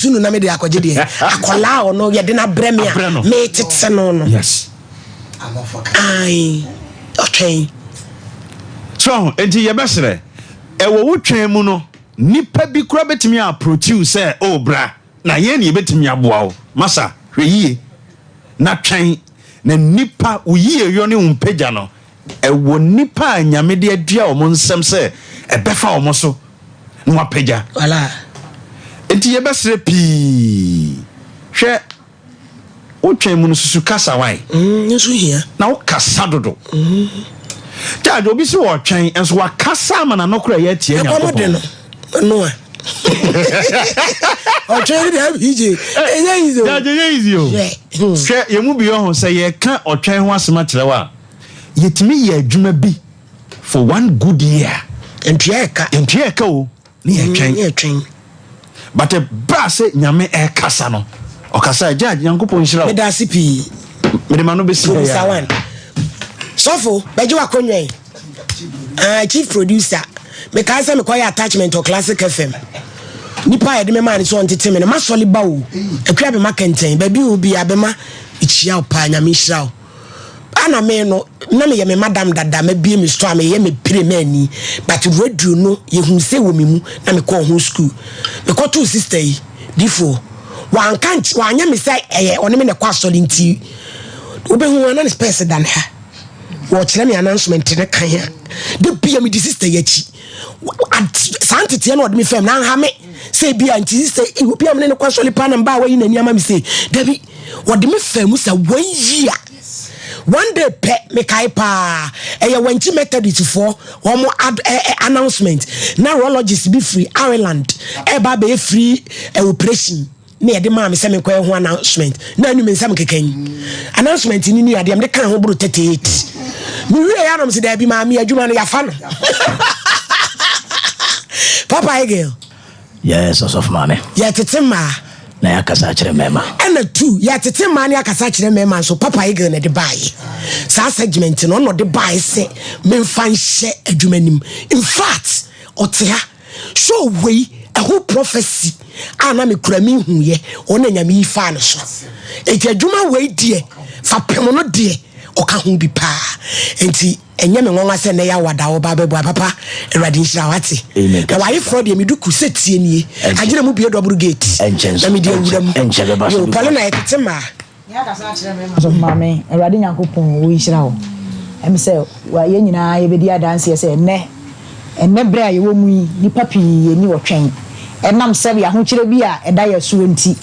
tunu na me de akɔgye de akola o no ye de na bremia me tete no yes ai okay so enti ye besere e wo wotwen mu no nipa bi kura betimi approach you say oh bra na ye ne betimi aboa wo masa hweyie na twen na nipa uyiye yo ne umpagya no e wo nipa anyame de adua o mo nsem se e befa o mo so no apagya wala enti ye besere pi hwe o twen mu no susu kasa wan nso hia na o kasa dodo ja obi se wo twen enso wa kasa ma na nokora ye tie nya ko no o twen de abije enya izo ja je easy o hwe ye mu bi yo ho se ye ka o twen ho asema kirewa yetimi ye adwuma bi for one good year entieka o ni ye twen but bra se nyame e kasa no o kasa judge yankopon hira o me da sipi me de manu be si ya sofo beji wa konwen chief producer me ka say me koy attachment to Classic FM nipa ye de me man so ontete me ma soli ba o akwa be makenten ba bi obi abema ichia opa nyame hira o ana me no na me ye me madam dada ma bie me store me ye me pire mani but radio no ye hu se wo me mu na me call home school me call two sister yi difo wan kan anya me say eh one me ne kwa soli nti obehu na ne space dan ha wo kire me announcement ne kan ya de bia me di sister yachi santete na odmi fam na ha me say bia nti sister bia me ne kwa soli pa na ba wa yi na niama me say dabi odmi fam say 1 year one day pe me kai pa wanchi methodist for omo announcement neurologist be free Ireland ba be free operation na ye de ma me se me kwa ho announcement na anu me nsam kekan announcement ni ni ade me kan ho bro 38 mi wi ya no se da bi ma me adwuma no ya fa no papa girl yes of mama ya tetima na yakasa kire mema ana tu ya tetima na yakasa kire mema so papa girl na de buy sa segment no no de buy se me fan hye adwuma nim in fact otea show we a whole prophecy ana me kura mi huye ona nyame ifa no so adwuma we die fa pemo no die oka hu bi pa enti enye me ngonwa se na ya wada wo ba bebu papa erade nhira wate na wai fraud ye meduku setie nie agire mu bie double gate na me die wura mu yo pale na yetema ya ka sa kire me so mame erade nyankopon wo nhira wo em se wa ye nyina ye bedi adanse se enne bra ye wo mu ni papi ye ni wotwen enam se ya ho kire bi a eda ye so nti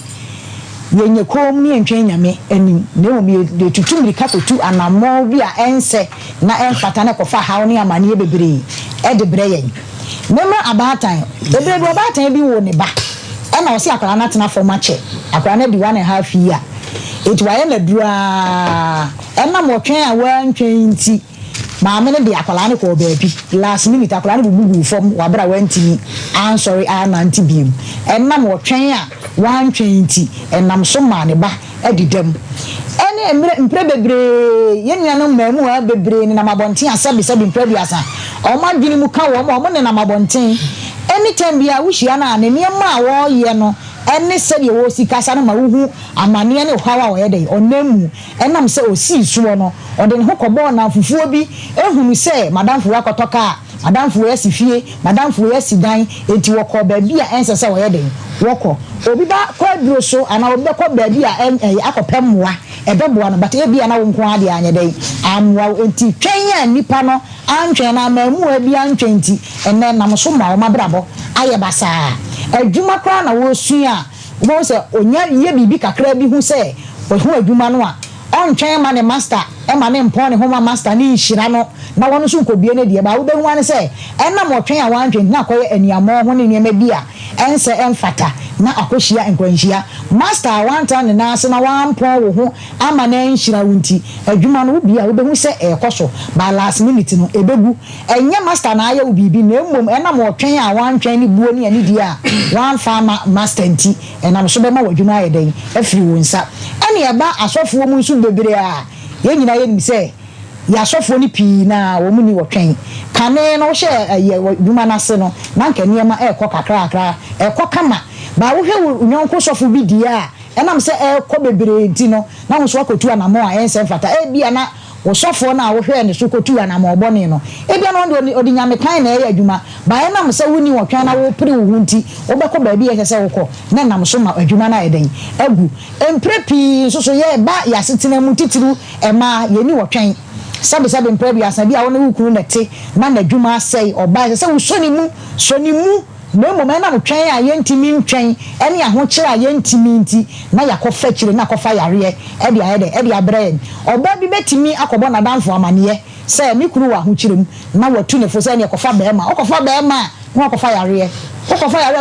yenye kom ni entwen nyame anim ne wo mi de tutumri kakotu anamo bi a ense na enfata na kofa hawo ni amane bebre e de bre yen mema abatan bebre abatan bi wo ne ba e na wo se akara na tena for match akara na di 1.5 year it wa ye na dura e na mo twen a wa ntwen nti maame ne de akara ne ko baabi last minute akara ne bugu fom wa bra wantimi I'm sorry I nanti biem e na mo twen a 120 enam so ma ne ba edidam ene mpre bebre yenua no mamu a bebre ne na mabonten asabi mpre biasa o ma dwini mu ka wo ne na mabonten anytime bia wo hia na ne niam a wo ye no ene se de wo sikasa na ma wo amane ne hwawa wo ye de onamu enam se osi suo no o de ne hokobo na fufuo bi ehunu se madam fu akotoka madam fu esi fie madam fu esi dan enti wo ko ba bia ense se wo ye de woko obi ba kwa duro so ana obi kwa baabi a akopem moa ebeboa no but e bia na wo nko ade anye dai amwa enti twen ya nipa no antwen na mamu a bia antwenti enne nam so ma o mabrabo aye basa adwuma kra na wo sua wo se onya ye bibi kakra bi hu se wo hu adwuma no a ontwen ma ne master e ma ne mpon ne homa master ni nhira no na wono so nkobie ne de ba wo be hu ane se enna mo twen a wantwen na koye aniamo ho ne niam bia ense enfata na akohia enkwanhia master wanta ne na ase na wampon wo ho ama na nhira wunti adwuma no bia wo be hu se ekoso ba last minute no ebegu enye master na aya obibi na emmom enna mo twen a wantwen ne buo ne ani dia wan farmer master nti enam so be ma wadwuma aye den afiri wonsa ene eba asofo mu nsu bebre a ye nyina ye nim se ya asofo ni pii na wo mu ni wotwen kane no hye dwuma na se no na nka niema ekọ kakra ekọ kama ba wo hwe nyonko sofo bi dia enam se ko bebre nti no na wo so akotu anamo a ense mfata bia na wo sofo na wo hwe ne so kotu anamo obone no bia na odi nyame kan na e adwuma ba enam se woni wo twan na wo pere wo hunti wo beko ba bia se wo ko na nam so ma adwuma na eden agu emprepi so ye ba ya setena mu titiru ema ye ni wo twan sabe emprepi asabi a wo na wukuru nete na adwuma asai oba se wo soni mu no moment na twan a yentimi ntwan ene ahokire a yentimi nti na yakofa kire na kofa yare e dia bread oba bi betimi akobo na danfo amane se me kuru wa ahokire mu na watu ne fo se ne kofa be ma okofa be ma na kofa yare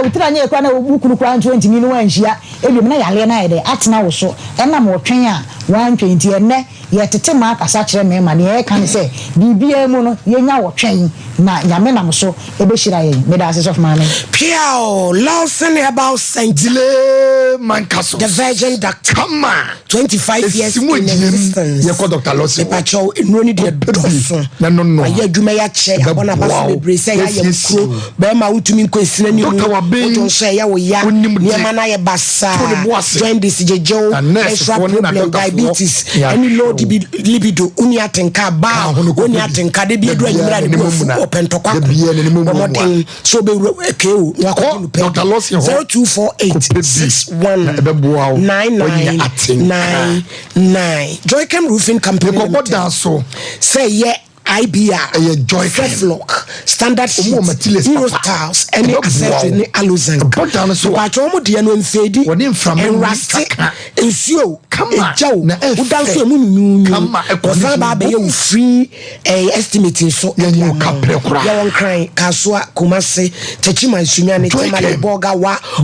wutira nya ekwa na obukuru kwa 20 mi no wanhia ebi na yale na yede atena wo so ena mo twen a 120 ene ye tete ma akasa kire me ma ne e kan se bibia mu no ye nya wo twen na nyame nam so ebehira ye me da assess of man Piao Lawson about Saint-Dile Mankaso the virgin doctor come on 25 years in existence ye ko Dr. Lawson pacho enroni de doso no aye adwuma ya che abona baso bebre se ya yemkro be ma utumi nkwesina ni mu so ya wo ya niema na ye basa join this jejo extra problem diabetes any low libido uni atenka ba uni atenka de bi edu anyimra de go pentokwa modern so be ekeu Dr. Lawson 0248619999 Joy Cam Roofing Company ko so say yeah IBR, Joy Flock, Standard Sheets, Eurostyles, any accessory, any aluzan. But almost the annual fade, and rustic, and so come a joe, who dance a moon, come a free estimating so young crying, Kasua, Kumase, Techima, Sumiani, Boga,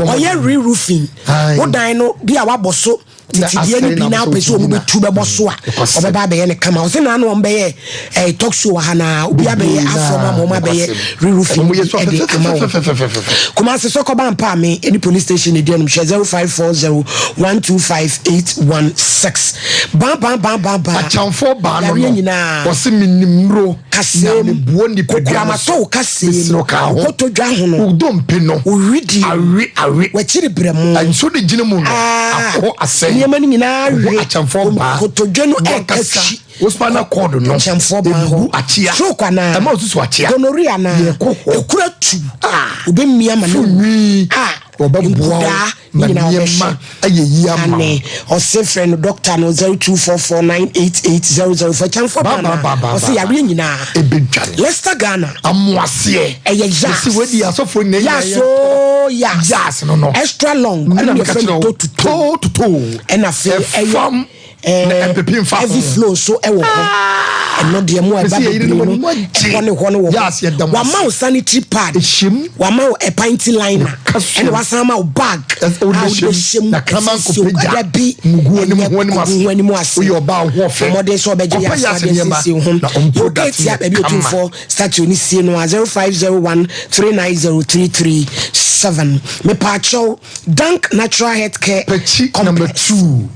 or your re roofing. What I know, be our bosso. Titi any be now person will be two bossoa or baby and come out. Then I know be a talk show hana be a be from mama be re-roofing. Kumasi Sokoban Pami any police station in 0540-125-816. Bam Chamfo Bano was Minimro Cassam Buoni Cassi Oto Jahono don't pino read where Chili Bremo and so the Ginamun Yemani nyina re kotodwenu ekasi Ospana kodo no chamfo ba ho achia so kwana ama osusu achia gonorrhea na ekura tu obemmia ma no obabuwa nyina obehma ayeyi ama o se friend doctor no 0244988000 for chamfo ba o se yare nyina ebedware Leicester Ghana amoase eye si wedi asofo ne yes no extra long and your friend to and after heavy flow so ewo and no de mo eba be one mouse sanitary pad one a pint liner and was some bag na kama kopeja mugu ni mo ase we oba ho fe modern so be ya for statue ni sie no 0501390337 me pacho Dank Natural Health Care number 2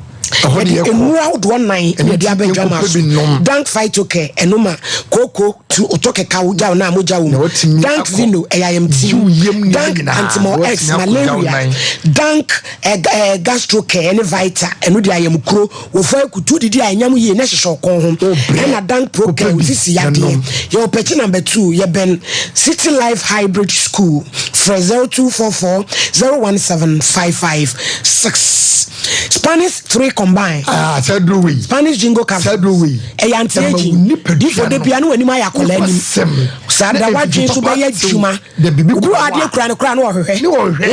Emerald 19 in the Abedjama Dank Phytocare Enoma Coco to Otoke Kauja na Moja Dank Vino AIMT Dank Antimo X Malaria Dank Gastrocare and Vita and Udi ayam Kro Wofa Kutu Didi Ayamu Ye Nesho Kon home and Dank Pro Care with this Yadi. Your petty number 2 ye ben City Life Hybrid School for 0244-017-556 Spanish 3 combined. Said we. Spanish jingo cap. Said we. For the piano when you may collect him. Sada wa dream to buy a juma. The bibi adia crown or her.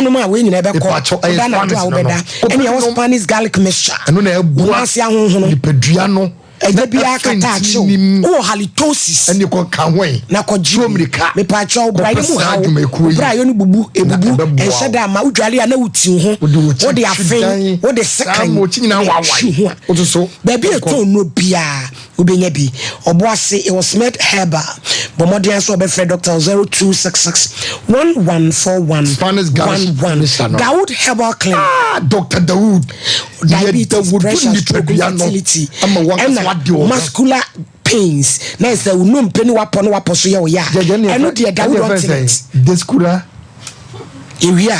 No man winning never caught. And he was Spanish garlic mixture. And when I was young, Pedriano. Ebia katacho o halitosis eni ko kanwe na ko jomrika me pacho brayo mu ha brayo no bubu ebubu enheda ma udwale ya na wuti ho wo de afen wo de sekan mo chinyina wawa o so baby eto no bia obenya bi oboase it was made herbal but modern so be friend doctor 02661141 Spanish Dawood Herbal Clinic Dr. Dawood diabetes pressure fertility muscular pains na is the no mpeni wapo no wapo so ye o ya eno de Dawood on it Descura Ewia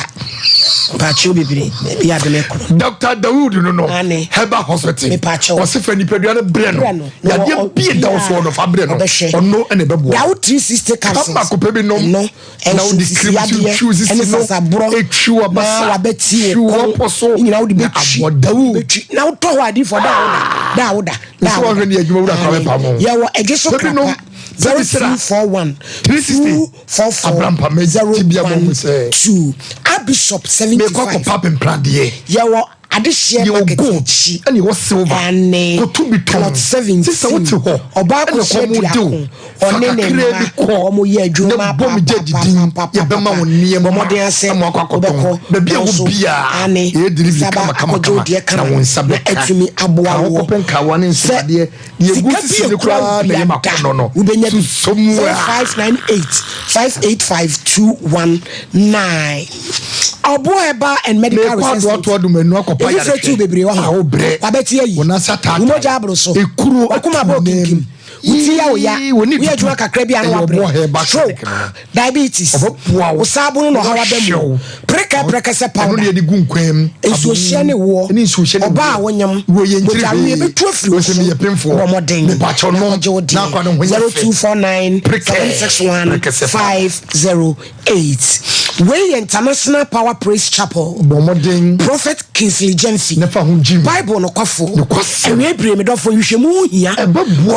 pacho bibiri ya de meko Dr. Dawood no Heba Hospital Osifa ni pedua breno ya de bie da so no fa breno ono ene bebo Dawood 360 capsules kama ko pebi no no na odi cream choose ene sasabro echu abasa wa beti ko poso nyina wo de bechi Dawood na wo to ho adi for Dawood so wa hwe ni adwuma wura ka be pa mo ya wo eje so krapa 0341 344 Abraham Pameji bia mo say 2 Bishop 75 me ko pap implante ya wo adehye market chi ani wo silver ko to bi ton 17 sisa wo ti ho oba ko se mu de one ne ma omo ye adwuma bom jadidin ye be ma wo nie mo modern ase mo akwakoton be bia wo bia e delivery kama na wo nsabe atumi aboa wo open ka wa ne nsade ye gusi ne kura na ye makono no somu 598585219 Oboeba and medical research to do menu akopa ya re bebre wa ha wabeti ayi umoja abro so ekuru akuma bo kinkim uti ya oya we adwuma kakra bia na wabre diabetes usabunu no hawa bemu preka se powder no de gu nkwam enso hye ne wo oba wonyam wo ye ntire we betu afiri so me ye pemfo me bacho no na kwa no 0249 761 508 we international power praise chapel bomodin prophet Kingsley Jensi nefa hu jim bible no kwafo ewe bre me dofo hwehwemu hia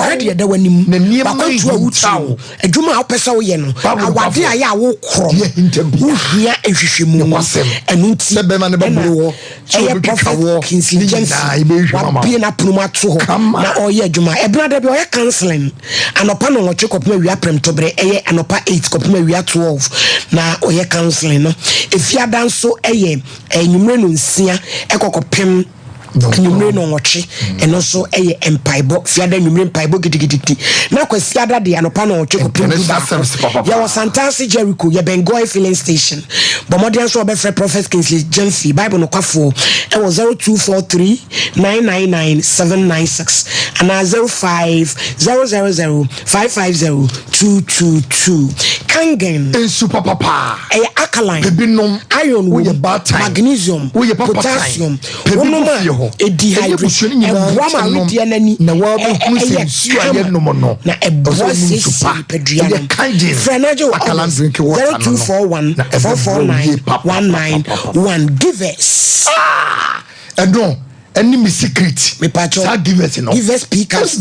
ready da wanim bakotu awutawo adwuma a opesa wo ye no awade a ya wo kro wo hia ehwehwemu enu ti bema ne baburo prophet Kingsley Jensi wa bi na pnuma to ho na oye adwuma ebra da bi oye counseling anopa no nwoche kopema wi aprem tobre eye anopa 8 kopema wi 12 na oye counseling no efiada nso eye enyumre no nsia ekokopem enyumre no nwoche eno so eye empaibo fiada enyumre empaibo gidigidi na kwasiada de anopa no nwoche kopem ya was Santasi Jericho ya Bengoy filling station bomodian so obefre prophet Kingsley Jensi bible no kwafo e was 0243 999 796 and 05 550 222 kangen super papa e alkaline bebinom iron wo ye bata magnesium potassium wono e dehydration e brama widie nani na wa be kunse su aye nomo no na e boise pedria no frenajo alkaline drink water 0241 449 191 give us no any me secret me pacho sa give us no give us speakers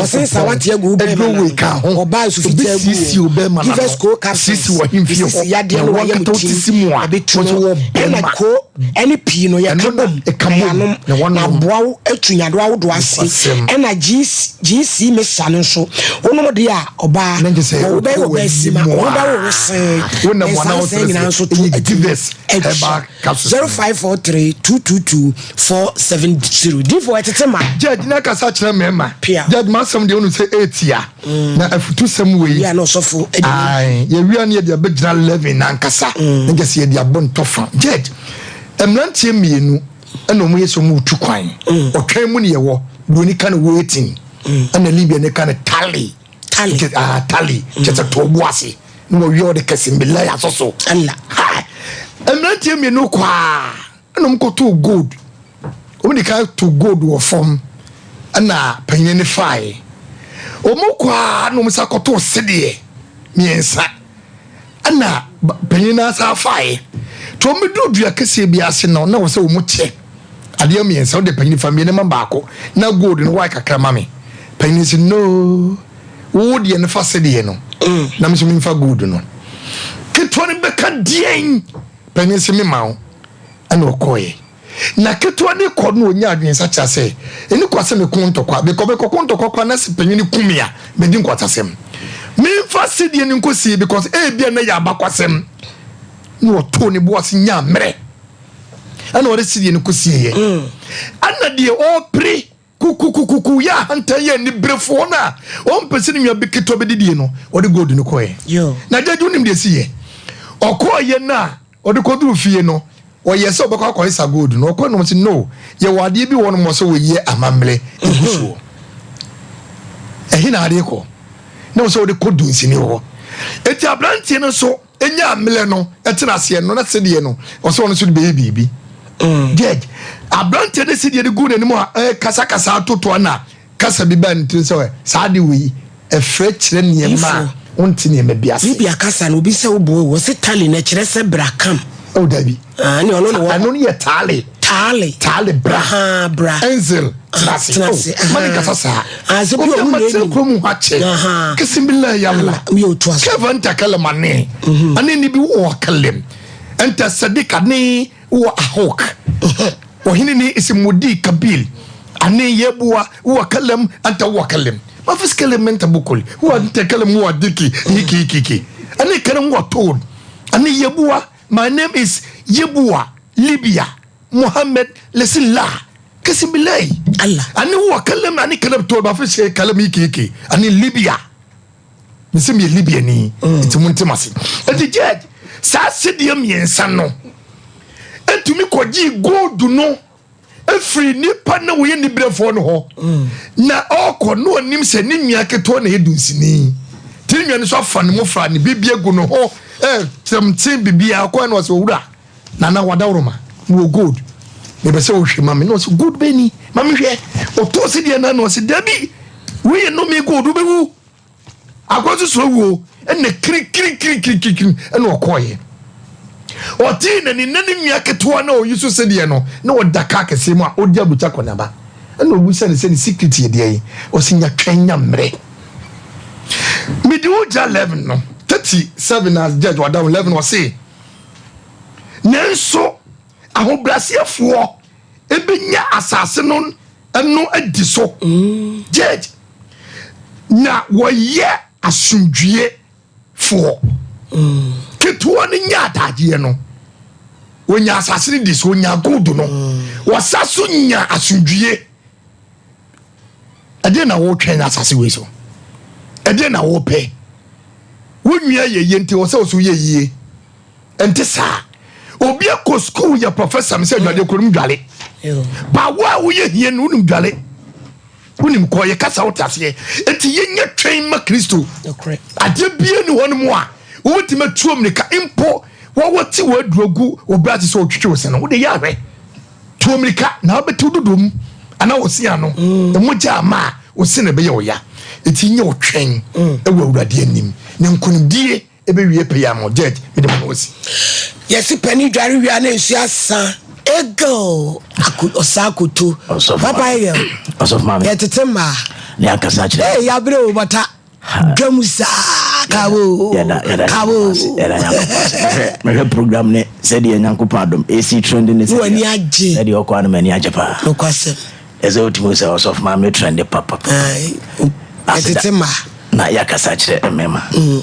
osin sawati egu be ma oba su fiti egu give us co capsules sisi wa himfio ya de no ya mutim abetuno na ko any pii no ya kabom na boawo atunyado awodo ase na gc me sane so wono de a oba wo be sima wo ba wo rese wona mwana wo nyina so to give us eba capsules 0543 222 470 divo etetema judge na kasa kire mema judge masam de onu say 8 ya na afutu sam we ya no sofo ai ye wi an ye de abegina 11 na nkasa ngese ye de abon tofa judge emrantie mienu ena omo yeso mu tukwan otwan mu ne ye wo doni kan waiting ana libya ne kan tally cheta tobo ase no wi o de kasimbila ya soso alla emrantie mienu kwa ena mkoto gold omni ka to gold wo form ana panyin ne fai omukwa no musakoto sede miensa ana panyin na sa fai to medu dua kese bia se no na wo se wo mutie ade miensa wo de panyin fa miene mabako na gold no wa kakra mame panyin se no wo de ne fa sede no na me so me fa gold no ketwa ne beka dien panyin se me mawo ana okoye na ketwa ne kɔ no onya adwen sa kya sɛ eni kwase me kontokwa be kontokwa na se panyini kumia me din kwatasem me fa sedie ni nkosi because bia na ya abakwasem no to ne bo ase nya mre ana ore sedie ni kosi ye ana de o pre kuku ya hanta ye ni brefo na o mpese ni nwa be ketwa be didie no ode gold no koye na jaju nim de siye okoye na ode koduru fie no o yes obekwa kwa isa gold no okwa no no ye wade bi won mo so we ye amamle egusuo ehina ade ko na so de kodun sini ho eti abrantie no so enya amle no etena ase no na sedie no ose wono so be bibi judge abrante de sedie de gu nanim a kasa atoto na kasa bi ba ntin so sa de wi efre kire niema onti niema biase bibia kasa no bi se obo wo se tali na kire se brakam o dabi ni ono no ano ni tali bra bra enzel trasi mani kasa sa azebi o mu kromu hache kisimbila yalla mi o to aso kevin takale mane ane ni bi wo kalem enta sadika ni wo ahok wo hini ni isimudi kabil ane yebua wo kalem anta wo kalem ma fiskale menta bukoli wo anta kalem wo diki hiki ane kalem wo told ane yebua my name is Yebua Libya Mohammed Lesilla Kasibilay Allah ani wo kalem ani kalem to ba fi kalem hiki ani Libya misemi Libya ni itimuntimasi enti judge sa sediem yensa no entumi koji gold no efri nipa na wo ye ni brefo no ho na okọ no onim se ni nwia keto na edunsini ti nwia ni so afa ne mofra ne bibia gu no ho temtin bibia akọ na so wura na wadawroma wo gold me be se wo hwe mame no so good beni mame hwe o to se de na no se dabi we no me gold be wu akọ so wo ene kri ene okoye oti na ni nani nwia keto na o yusu se de no na o daka kese mu a o di abucha konaba ene obu se ne secret ye de yi o se nya twanya mre me di uja 11 no 37 as judge wa down 11 was say nenso ahobrasiefo ebenya asase no eno adi so judge na wo ye asundwie fo ketuwa ni nya adaje no wonya asase ni di so nya gold no wasaso nya asundwie ade na wo twen asase we so ade na wo pe wonua ye nti wo se so ye yie enti sa obi akọ school ya professor me se dwale korum dwale ba wo ye hie no num dwale wonim ko ye kasa wotase enti ye nya twen ma Kristo ade bie ni won mu a wo tima tuom ne ka impo wo woti wo aduogu obi ati so otwetwe wo se no wo de ya hwe tuom ne ka na obetu dudum ana wo sia no emo ja ma wo se ne be ye wo ya enti nye wo twen ewo awurade anim ne nkonimdie ebe wie pe ya mo judge me de mo si yes penny dware wi ana nsu asa ego osakutu papa ye of mama yetetema ne akasa kire ya bre o bata gamusa kawo me program ne said ye nyankopa adom AC trend ne said wani age said ye okwa no mani age pa no kwase eze otimo se of mama trend papa yetetema na yakasa kire mema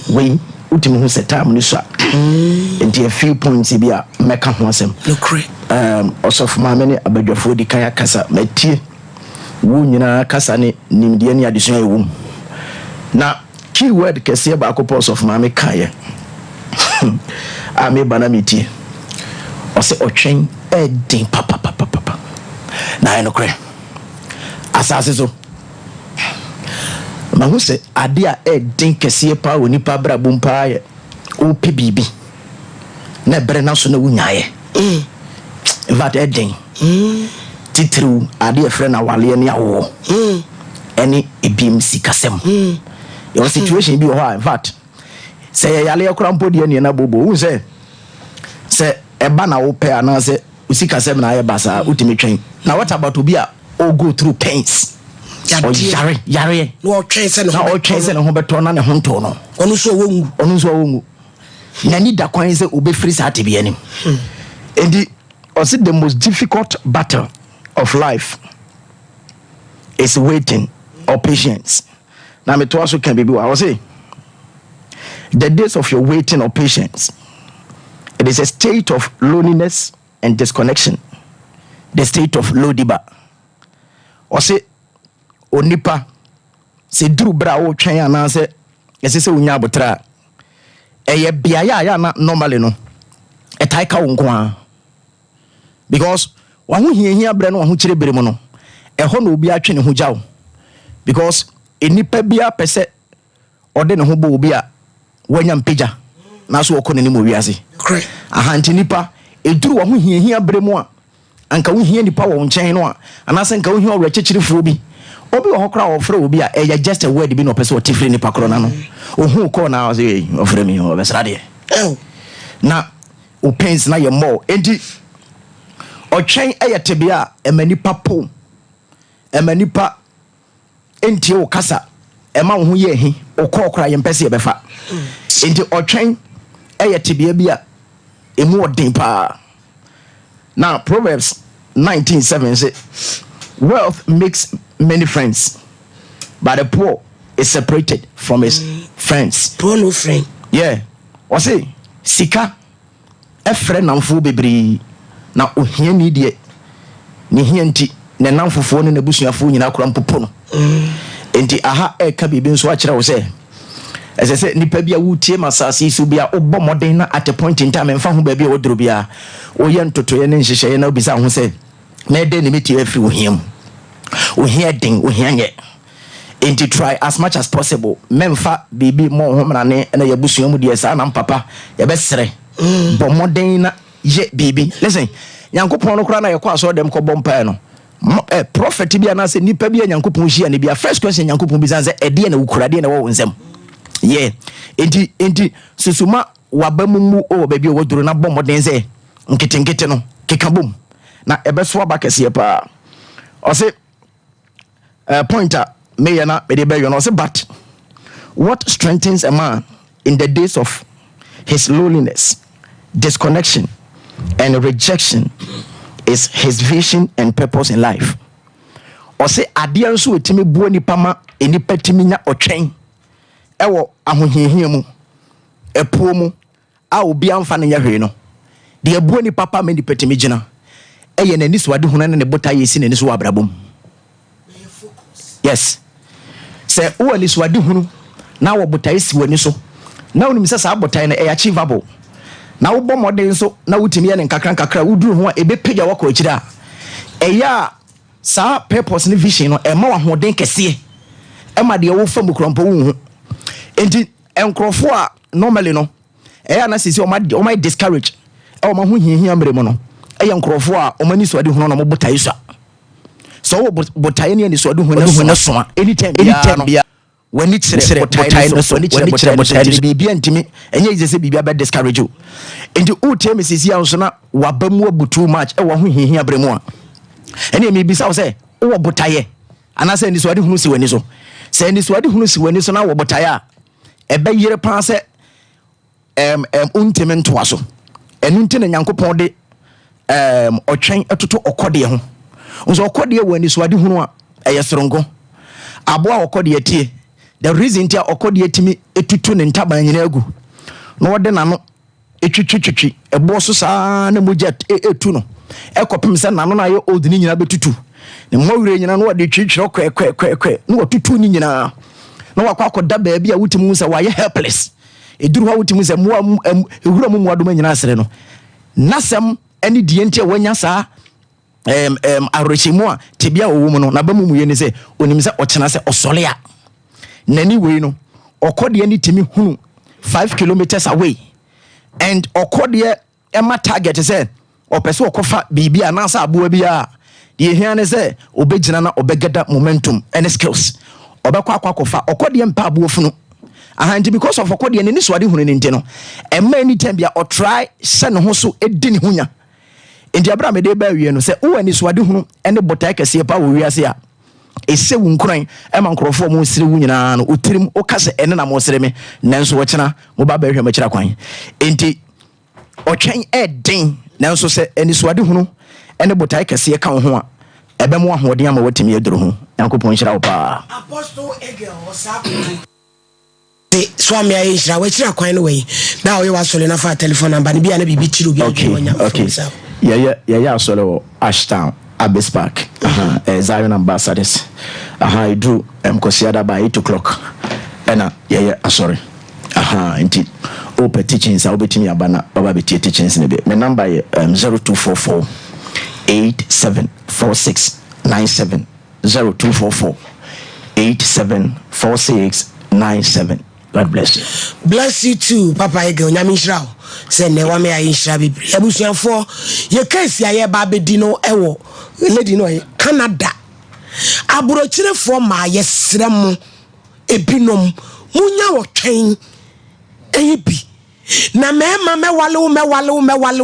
we utimi hu setam ni so enti a few points bia meka ho asem osof maame ne abadwafo di kan akasa matie wo nyina kasa ne nimdie ne adesua ewu na keyword kese ba akopɔ osof maame kaye ame bana metie ose otwen edin papa na eno kre asase so ma hu se ade a edin kese pa oni pa bra bompa ye o pe bibi na bre na so na wunyaye vat edin titru ade efre na wale ne awo any ebim sikasem your situation bi ho in fact say yale yakura mpodi ne na bobo hu se eba na wo pe ana se usikasem na ye basa utimi twen na what about obi a o go through pains o yare no twen se no ho beto na ne ho nto no onu so wongu na ni da kwan se obefiri sa tebi anim and the most difficult battle of life is waiting or patience. Now me to also can be I will say the days of your waiting or patience, it is a state of loneliness and disconnection, the state of lodiba. Or say onipa se duru bra wo twen ananse yesi se unya botra eye biaya ya na normally no etai ka wonko because wahu hiehia bre no wahu kire bere mu no eho na obi atwe ne ho jawo because enipa bia pese ode ne ho bo obi a wanya mpeja na so wokɔ n'anim wiase correct ahanti nipa eduru wo ho hia bremu a anka wo hia nipa wo nkyɛn no a anase anka wo hia ɔwra kyekyerefoɔ bi obi wo ho kra wo frɛ obi a ɛyɛ just a word bi no pɛ sɛ ɔtifre nipa kro na no ohu kɔ na ɔsɛ ɔfrɛ mi ɔbɛsra de na o pains na yɛ more enti ɔtwɛn ɛyɛ tebea ɛma nipa po ɛma nipa entie wo kasa ɛma wo ho yɛ hi okɔ kra yɛ mpɛsɛ yɛbɛfa enti ɔtwɛn ɛyɛ tebea bi a emu ɔden pa. Now Proverbs 19:7 say wealth makes many friends but the poor is separated from his friends. Poor no friend. Yeah. O say sika efre namfo bebre na ohia ni de ne hianti ne namfofo ne nabusuafo nyina kora mpopo no. Enti aha eka bibi nso a kire wo say ese se nipa bia wutie masase so bia obɔ modern na at a point in time mfa ho ba bia wodro bia oyɛ ntotoye ne nhyehyɛ na obisa ho sɛ na de ne metie afiri ohiam ohia den ohia nyɛ enti try as much as possible memfa bibi mo ho mrane na yabusua mu de sa na papa yɛbɛsrɛ bɔ modern na ye bibi listen nyankopɔn no kora na yɛkɔ aso dem kɔ bɔmpae no prophet bia na sɛ nipa bia nyankopɔn hia ne bia first question nyankopɔn bi san sɛ ɛde na wukura de na wɔ nsɛm. Yeah, enti susuma wabamumu o baby o duro na bom den se nkete no keka bom na ebeso abakese pa o se pointer me na me de be yo no se but what strengthens a man in the days of his loneliness, disconnection and rejection is his vision and purpose in life. O se ade anso etimi buo nipa ma enipa timi nya otwen ewo ahohiahia mu epuo mu a obi amfa ne yahwe no de abuo ni papa me ni petimi gina eye na niso ade huna ne bota yesi na niso abrabom. Yes, se wo ni so ade hunu na wo bota yesi wani so na wonim se sa bota na e achievable na wo bɔ modern so na wutimi ye ne nkakra wuduru ho a ebe pagya wakɔ akira eya sa purpose ne vision no e ma wa hoden kese e ma de wo fam krompo wu hu. Enti enkrofo a normally no eya na sisi o ma discourage e o ma ho hiahia mbre mo no eya enkrofo a o ma ni so ade hono no mo botae so so wo botae ne ni so ade hono so anytime bia wani kire botae no so wani kire botae bibia ntimi enye izese bibia be discourage o enti o tell me sisi a so na wabamu abu too much e wo ho hiahia mbre mo a ene me bisa wo se wo botae anase ni so ade hono si wani so se ni so ade hono si wani so na wo botae a ebe yire pa se unteme ntoa so enu ntene nyankopɔn de ɔtwɛn atoto ɔkɔde ho nso ɔkɔde wani so ade hono a ɛyɛ sorongo aboa ɔkɔde tie the reason tia ɔkɔde timi etutu ne ntaban nyina agu na wɔde nano etwitwitwi ɛbɔ so saa na mogya etu no ɛkɔpem sɛ nano na yɛ old ni nyina betutu ne mɔwure nyina no wɔde twitwiro kwɛ na wɔtutu ni nyina na wakɔ akɔda baabi a wutimu sɛ wayɛ helpless eduru ha wutimu sɛ mo ehura mo adoma nyina asere no nasɛm ani die ntia wanya saa arɔchimu a tebia owo mu no na ba mu ye ne sɛ onim sɛ ɔkyena sɛ ɔsɔle a nani wei no ɔkɔde ani timi hunu 5 kilometers away and ɔkɔde ɛma target sɛ ɔpɛ sɛ ɔkɔfa biribi a nasa aboa bi a de hia ne sɛ obɛgyina na obɛgada momentum and skills obekwa akwakofa okodie mpa abuofunu ahanti because of okodie ne so ade hunu ne nte no emma anytime bia o try se ne ho so edi ne hunya enti abra me de ba wie no se wo ani so ade hunu ene botai kase pa wo wiase a ese wu nkran ema nkrofo mo sire wu nyina no otirim o kase ene na mo sire me nanso wo kyena mo ba ba hwe makira kwan enti otwen eden nanso se ani so ade hunu ene botai kase ka ho a ebe mo ahoden ama watimi aduru ho yankopon hyira wo pa apostle egel osapo de swami ayi hyira wa kyira kwan no we na o ye wasole na fa telephone number ni bia na bibi kyiro bia onya okay yeah asole wo Ashtown Abyss Park Zion ambassadors I do kosiada by 8 o'clock ena yeah sorry indeed open teachings I'll be timi abana baba be teachings ne be my number 0244 874697 0244 874697 God bless you. Bless you too, Papa Ege. Onyame nhyira wo. Se ne wa me ayi nhyira bebre. Abusuafo, ye case ya ye ba bedi no ewo. Lady no Canada. Aburochirefo ma ye srem ebinom munya wo twen ebi. Na mema mewale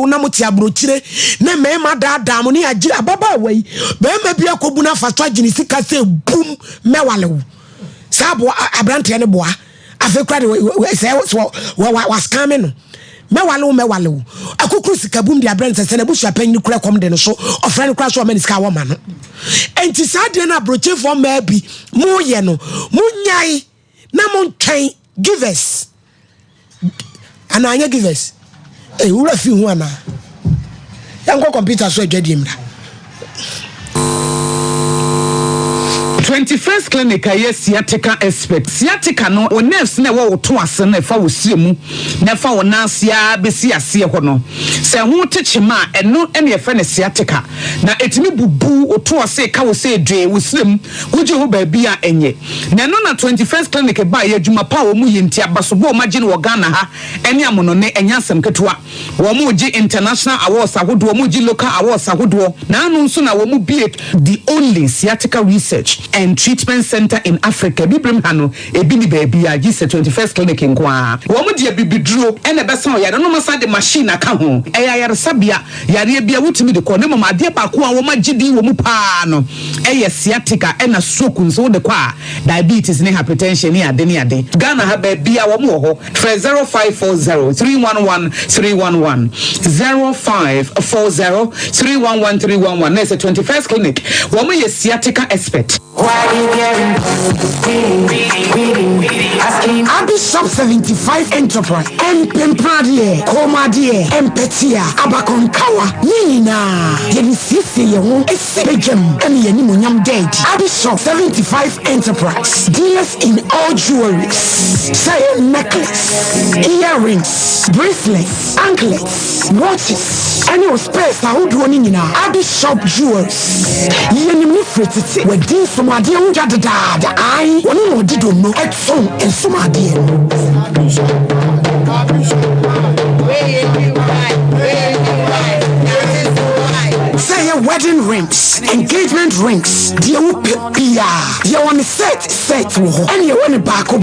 na muti abrochire na mema dada mu ni agira baba wei mema bia kobu na fa twagini sika se boom mewale sabo abrante ne boa afekra de se wa scam no mewale akukuru sika boom de abrante se na busua pan ni kura kom de no so ofre kura so mani sika wo ma no enti sade na abrochire fo ma bi mu ye no munyai na mu twen givers and I give us a wura fi hu ana yanko computer so adwadi mra 21st clinic aye sciatica expert sciatica no o nerves na wo to ase na fa wo siemu na fa wo nasia besi ase ho no se ho techima eno ene fa ne sciatica na etimi bubu o to ase ka wo se dwe wo siemu wo je ho ba bia enye na no na 21st clinic ba ye adwuma pa wo mu yenti abaso bo magine wo Ghana ha ene amono ne enyasem ketewa wo mu ji international awards ahodo wo mu ji local awards ahodo na anu nso na wo mu be the only sciatica research and treatment center in Africa. Bibrim hano ebini baby a gise 21st clinic nkwa. Wo mu de bibiduro ene besan ya no masa de machine aka ho. Eya yare sabia yare bia wutimi de ko ne mama de ba ko a wo magidi wo mu pa no. Eye sciatica ena stroke nso de kwa diabetes ne hypertension ne ade ne ade. Ghana ha ba bia wo mu ho 0540 311 311 0540 311 311 na 21st clinic. Wo mu ye sciatica expert. Bishop 75 Enterprise Empempradie Komadie Empetia Abakonkawa Nina Yenisisi Yehu Esebejem Emi Yenimunyam Dead Bishop 75 Enterprise dealers in all jewelries, say necklace, earrings, bracelets, anklets, watches, any space I would run in Bishop jewels Yenimifrititi with this from my dear dad I want to do no at song and some idea. Say your wedding rings, engagement rings, dear Pia, dear one set, and you want a bako.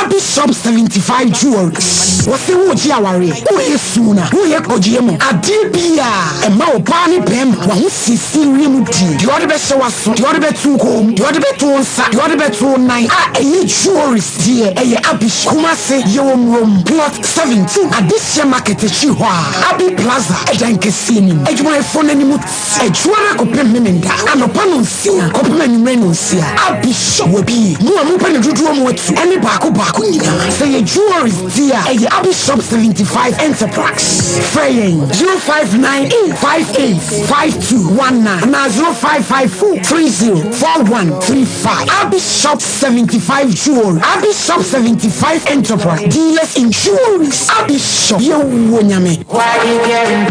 Bishop 75 jewelries. What's the wood yawari? Who is sooner? Who is Kojimo? A dear Pia, and Mao Pani Pem, one see Rimuti. You are the best was, you are the best to home, you are the best to answer, you are the best to night. A jewelries dear, a Bishop Kumase, your room, plot 17. At this year market, Chihuahua, Abi Plaza, a Dankesini, a my phone anymore. A juana copemenda, and a panonsia, copman renuncia. A bishop will be no open to do any bakunina. Say a jewelry dear, a bishop 75 Enterprise. Fraying 0598 585219 now 0554 304135. A bishop 75 jewelry. A bishop 75 Enterprise. Dealers in jewelries. A bishop, you wonyame. Why you getting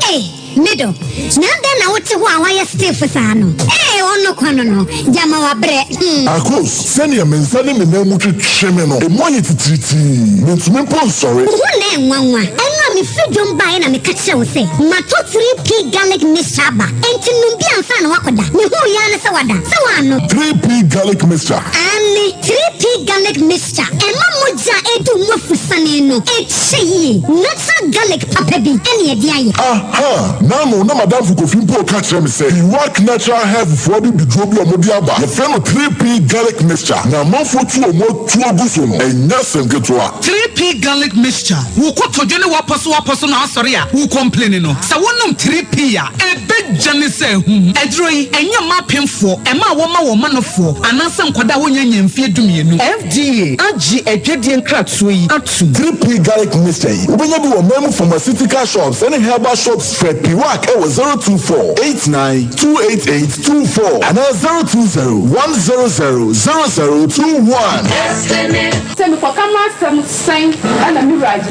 Hey, Nido. Nanda na wote ho awaya stay for sano. Ono kwano no. Jama wa bre. Akos, senior mensani me na mu twetwe no. E mo anyi titiriti. Mentumi pon sori. Wo na enwanwa. Enwa me fidom bae na me ka kire wo se. Mato 3P garlic mixture ba. Enti numbi ansa na wakoda. Me hu ya ne se wada. Se wano. 3P garlic mixture. Ani 3P garlic mixture. Ema moja edu mo fusane no. Echi. Natural garlic papa bi. Eni e dia ye. Aha. Namo na madam Fukofimpo ka kire me say. You work natural health for the bidrobi omodiaba. Your friend 3P garlic mixture. Na manfo tu omo tu oguso no. Enya semgetwa. 3P garlic mixture. Wo ko tojo ne waposo na asori a. Wo complain no. Sa wonum 3P a ebe jane se hu. Edro yi enya mapemfo. Ema wo ma wo manofo. Ananse nkwada wo nya nyamfie dumienu. FDA agi edwedie nkratso yi atu 3P garlic mixture. Ubenya bi wo memu pharmaceutical shops and herbal shops Fred Piwak e wo 024-89-288-24 and 020-100-0021. Send me for come out some sign and a mirage.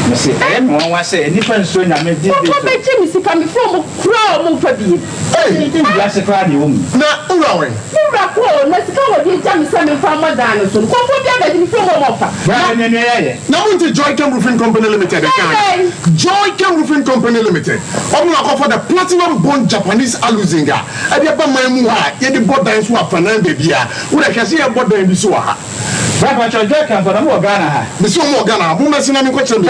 me say one was say nipa nso nya me di ko be ti mi sika mi from kro mo fa bi eh ti ya se fa di wo na ura we ura ko na sika wo di ja mi se mi fa ma dan so ko fo bi aga di from mo fa na mo ti Joy Cam Roofing Company Limited Joy Cam Roofing Company Limited omo akofo the platinum bond Japanese aluzinga e dey ba man mu ha ye di bodan so afanan baby a wo da hwese ye bodan bi so ha Papa Joy Cam for mo Ghana ha me so mo Ghana mo mesi na me ko chere me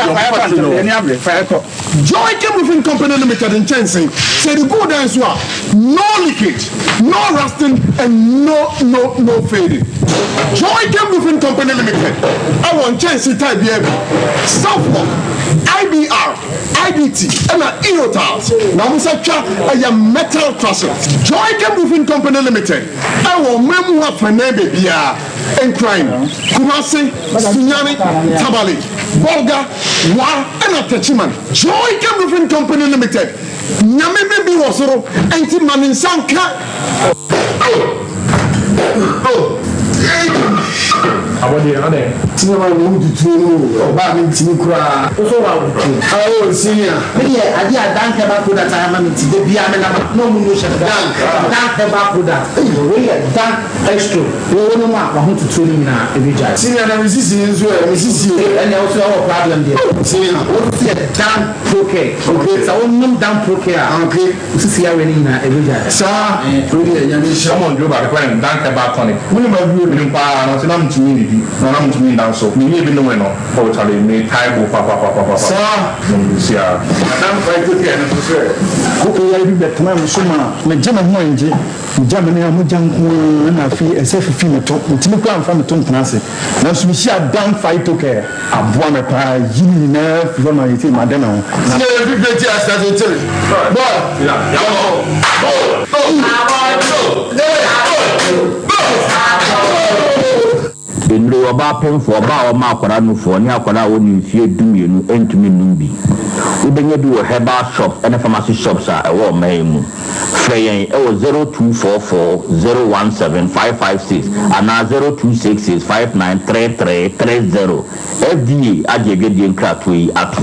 Joy Cam Roofing Company Limited in Chensing say the bodan so no leakage no rusting and no fading Joy Cam Roofing Company Limited I want Chensing type here Southport IBR IDT and Eotals now we say a metal trusses Joy Cam Roofing Company Limited I want memu afane baby and crime Kumasi Sunyani Tabali Bolga Wa and Atachiman Joy Cam Roofing Company Limited Nyame baby wasoro enti maninsanka abode ade tinema no dutu no oba mi ntimi kura so wa dutu ayo senior me ade adanka ba product ama mi ti de bia me na no mu no she danka ba product we dank extra we no ma wa ho tutu ni na ebeja senior na resisi nzo e resisi e na also our problem there senior what is dank okay so we no dank okay okay sisi ya we ni na ebeja sa we ya mi sha mo njo ba ko dank ba tonic we ma bi mi pa no se na mtumi ni bi na na mtumi dan so mi bi no we no o chale me taibo pa sa no sia adam fight to care na so ko ya bi betma mo so ma me jama ho nje jama ne mo janko na fi esefifi me to mtumi kwa mfa me to ntanase na so mi sia dan fight to care aboa me pa yini na fi ma yiti madana ho na bi beti asate tele boy ya Ndro oba pemfo oba o ma akwara nufo ni akwara wo ni mfie dumienu entumi numbi ubenya bi wo herbal shop and pharmacy shops a wo maemu freyen e wo 0244017556 ana 0266593330 FDA adjegedie nkrato yi atu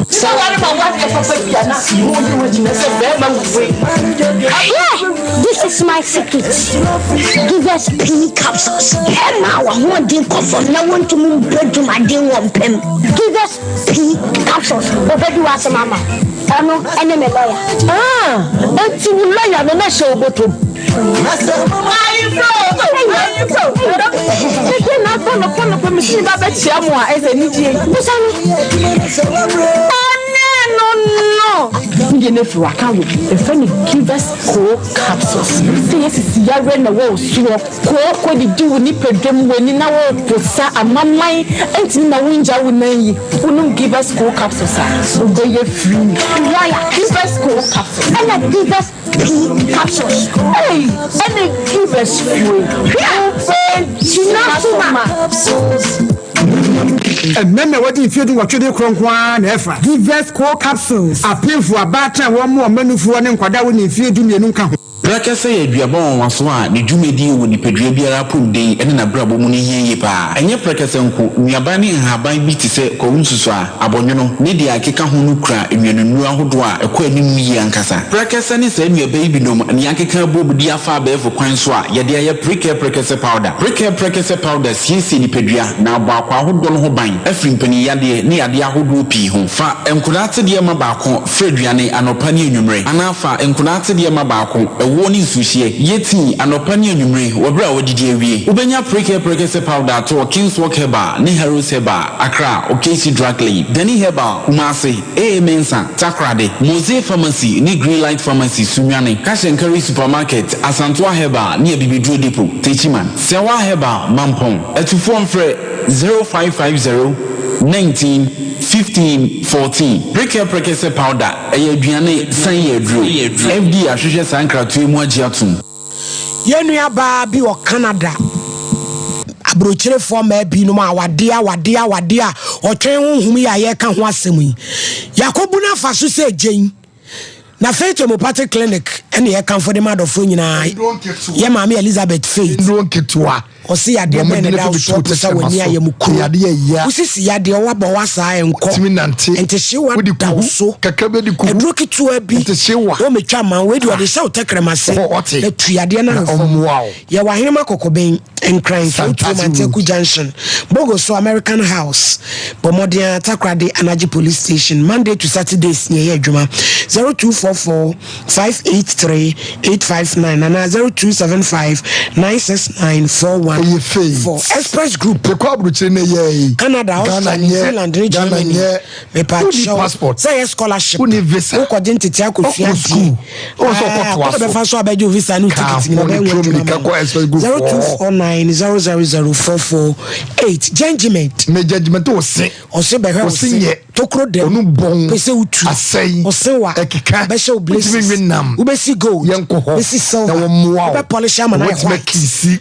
This is my secret. Give us pea capsules. Now I want to comfort. Now want to move to my day one pen. Give us pea capsules. Over to us, mama. I'm a lawyer. And to lawyer, the national bottom. No. If you are coming, if any give us cold capsules. Say yes, you are in the wall. So, what did you need to do when you know Posa and Mamma and in the window will give us cold capsules. So, go you free. Give us cold capsules. And I give us pea capsules. Hey, and they give us free. And then what if you do what you do, Cronkwan, Efa? Give us cold capsules. A pin for a batter, one more menu for one and Quadawan if you do me. Braka say aduabon waso a ne dwumedi wo ni pedua biara pum den ene na brabo mu ne hiye pa enye braka senko nuaban ne nhaban bi ti se ko nsusu a abonwono ne dia akeka ho no kura enwenunu ahodo a ekọ anim yi ankasa braka se ne se nuaban bi nom ne akeka bobudi afa abefo kwan so a ye de ye prekese powder siesi ni pedua na ba kwa ahodo no ho ban afiri mpani yade ne yade ahodo pi ho fa enkurate de ma ba ko freduane anopa ne enwumre anafa enkurate de ma ba ko woni sushie yeti anopa ne enwumre wobra wodidi awie ubenya prekese powder to Kingswalk Herbal ne Heroes Herbal Accra Okesi Drug Lane Dani Herbal Kumasi Mensa Takrade Mose Pharmacy ne Greenlight Pharmacy Sunyane Kashenkari Supermarket Asantua Herbal ne Bibidro Depot Techiman Sewa Herbal Mampong etufo mfre 0550 19-15-14 prekese powder aduane san yedru FD ahwehwe sankratu mu agiatum yenua ba bi o Canada abrochire form e bi no ma wade a otwen honhum ya ye ka ho asem yi yakobu na fa so se gen na Faith Homeopathic Clinic ene ye kan for the madofo nyina ye maami Elizabeth Faith don't get to o si ya de ben da so pusa woni ayem ku ya de ya o si ya de wa ba wa sa enko ente hye wa da so kakra be di ku edro kitua bi ente hye wa o metwa man we de o de hye o tekremase na tuade na wow ya wa henema kokoben enkran so to Manteku Junction Bogo so American House Bomodia Takrade Anaji Police Station Monday to Saturdays near Juma 0244 583 859 and 0275 969 414 Express Group Canada, Australia, New Zealand, Germany me passport say scholarship visa ko dinte ti akofia school o so ko be fa so abejo visa no ticket ni be 0249000448 judgment me judgment o se be o se tokro dem onu bon pese utu asai o se wa ekika be show blessings u be si gold be si silver be polish am na white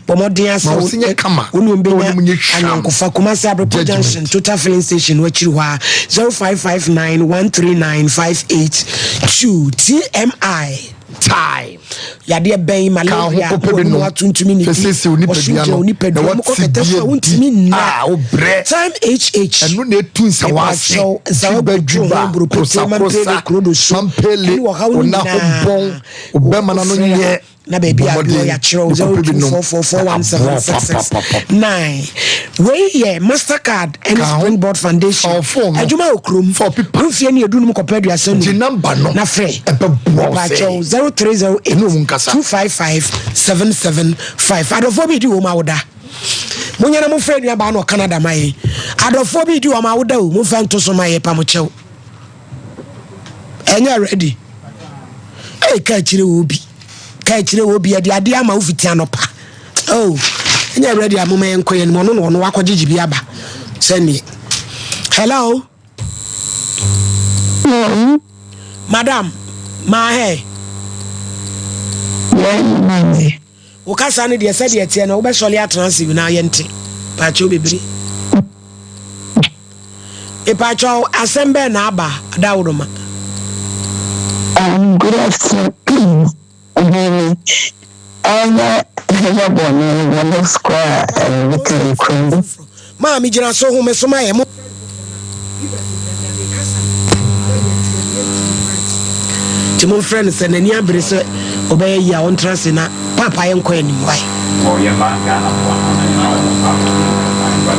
pomoden ase o se kama onu be nya anyankofa Kumasi Abropo Junction Total Filling Station wachiri hwa 0559139582 TMI time yade ben malaria no atuntumi ni fesese oni pedua mo ko kete untimi na time HH enu na etu nsa wase zawajuba prosa champele ona hobon obema na no nye na baby ado ya chiro 0244417669 we here Mastercard and Springboard Foundation aduma okrom for people mfie ni edunum ko pedua senu the number no na free ba 0308255775 adofo bi di wo ma woda munyana mo free nua ba no Canada mai adofo bi di wo ma woda o mo fa ntoso mai pa mo chew enya ready ka chire obi kaitire wo bia de ade ama ofiti anopa oh enya ready amoma enkoye no no wakogigi bia ba sani hello madam ma he yeah wo kasa ne de sɛ de tie no wo be sɔle atransive na yente pa cho bebiri e pa cho asembe na aba dawroma good afternoon and one square weekly crumble. Mammy Jana so home so my Timon friends and any abris obey ya on trasina papa and coin why. Oh, yeah,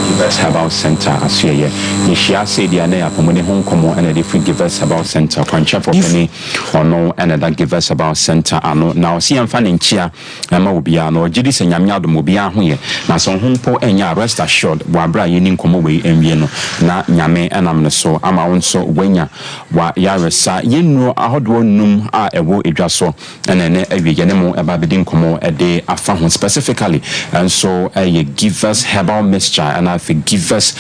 Givers Herbal Center as here. Nishia said the ane apomone Hong Komo and a different Givers Herbal Center. Kwancha for penny or no another Givers Herbal Center. Ano now see I'm fanning chia and Mobiano, Jidis and Yamiado Mobia here. Now some Hong Po and ya rest assured Wabra Yin Komo way and Vieno. Na Yame and I'm so I'm also wenya wa yaresa yen no ahodo num a ewo edwaso and then every yanemo about bedin Komo a day afahon specifically and so a Givers Herbal Mixture and I forgive us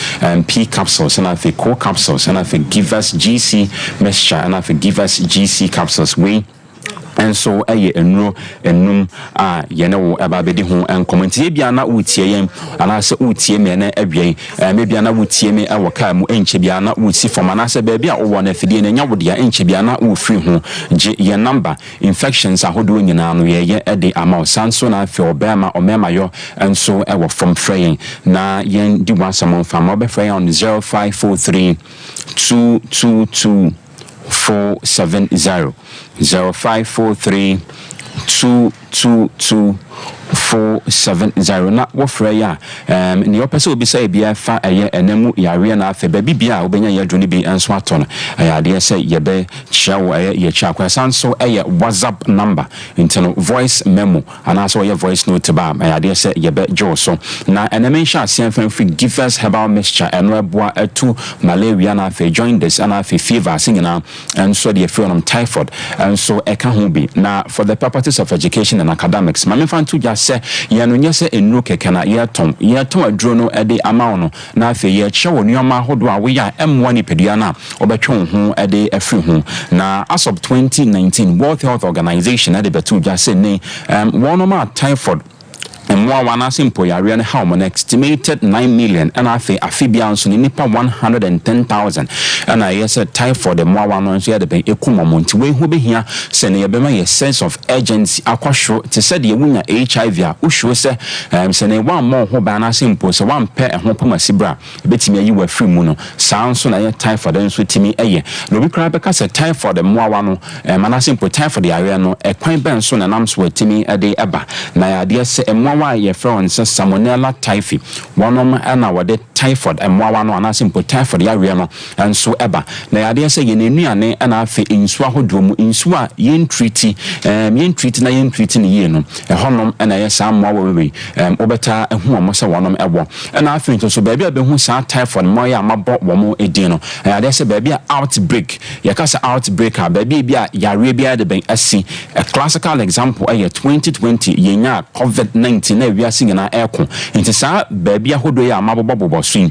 P capsules and I think core capsules and I forgive us GC mixture and I forgive us GC capsules we and so enum yene aba bedi ho enkomenti bia na utie yen ana se utie me na awie maybe na utie me awoka mu enche bia na uti form na se ba bia wo na fidie na nya wode ya enche bia na ufri ho ye number infections ahodo nyina no ye ede ama sanso na afi obema omema yo enso ewo from fraying na yen di wansam fam obe fray on 0543 222 470 0543 222 470 na wofre ya ni opese obi say bia fa eye enemu yare na afa ba bibia obenya yadro bi enso ato ya de say ye be chewo ye cha kwasan so WhatsApp number internal voice memo and so your voice note ba ya de say ye be jo so na enemy sha asian free Givers Herbal Mixture enro boa etu malaria na afa join this and afa fever singina and so the free on typhoid and so e ka ho bi na for the purposes of education and academics mame fan to just say yanu nyese enru keke na yeton aduro no ede ama no na afa ye chewo nyoma hodo a we ya M1 ipedua na obetwe ho ede afri ho na as of 2019 World Health Organization ede betu just say ne one of my typhoid mmoa wana simple yare ne how an estimated 9 million and afibia nso ne nipa 110,000 and yes typhoid the mmoa wana nso ya de ben ekumomo nti we hu behia se ne yebema ye sense of urgency akwahwo te se de wunya HIV a uhwo se se ne wan mo ho ba na simple se wan pe ho poma sibra betimi ayi wa free mu no saa nso na ye typhoid nso timi eye no bi kra beka se typhoid the mmoa wana mana simple typhoid yare no ekwan ben so na nam so timi ade eba na ya de se mmoa ye front se salmonella typhi wonom na wode typhoid mmoa no ana simple typhoid yare no enso eba na ya de se ye nenuane na afi insu ahodo mu insu a yen treat na yen treat ne ye no honom na ye sa mmoa wewe obeta ehu omo se wonom ebo na afi nto so baabi a behu sa typhoid mmoa ya mabọ womo edin no ya de se baabi a outbreak ya ka se outbreak a baabi bia yare bia de ben asi a classical example aye 2020 yenya COVID-19 na wiase nyina eko nti sa baabi ahodo ya mabobobobọ so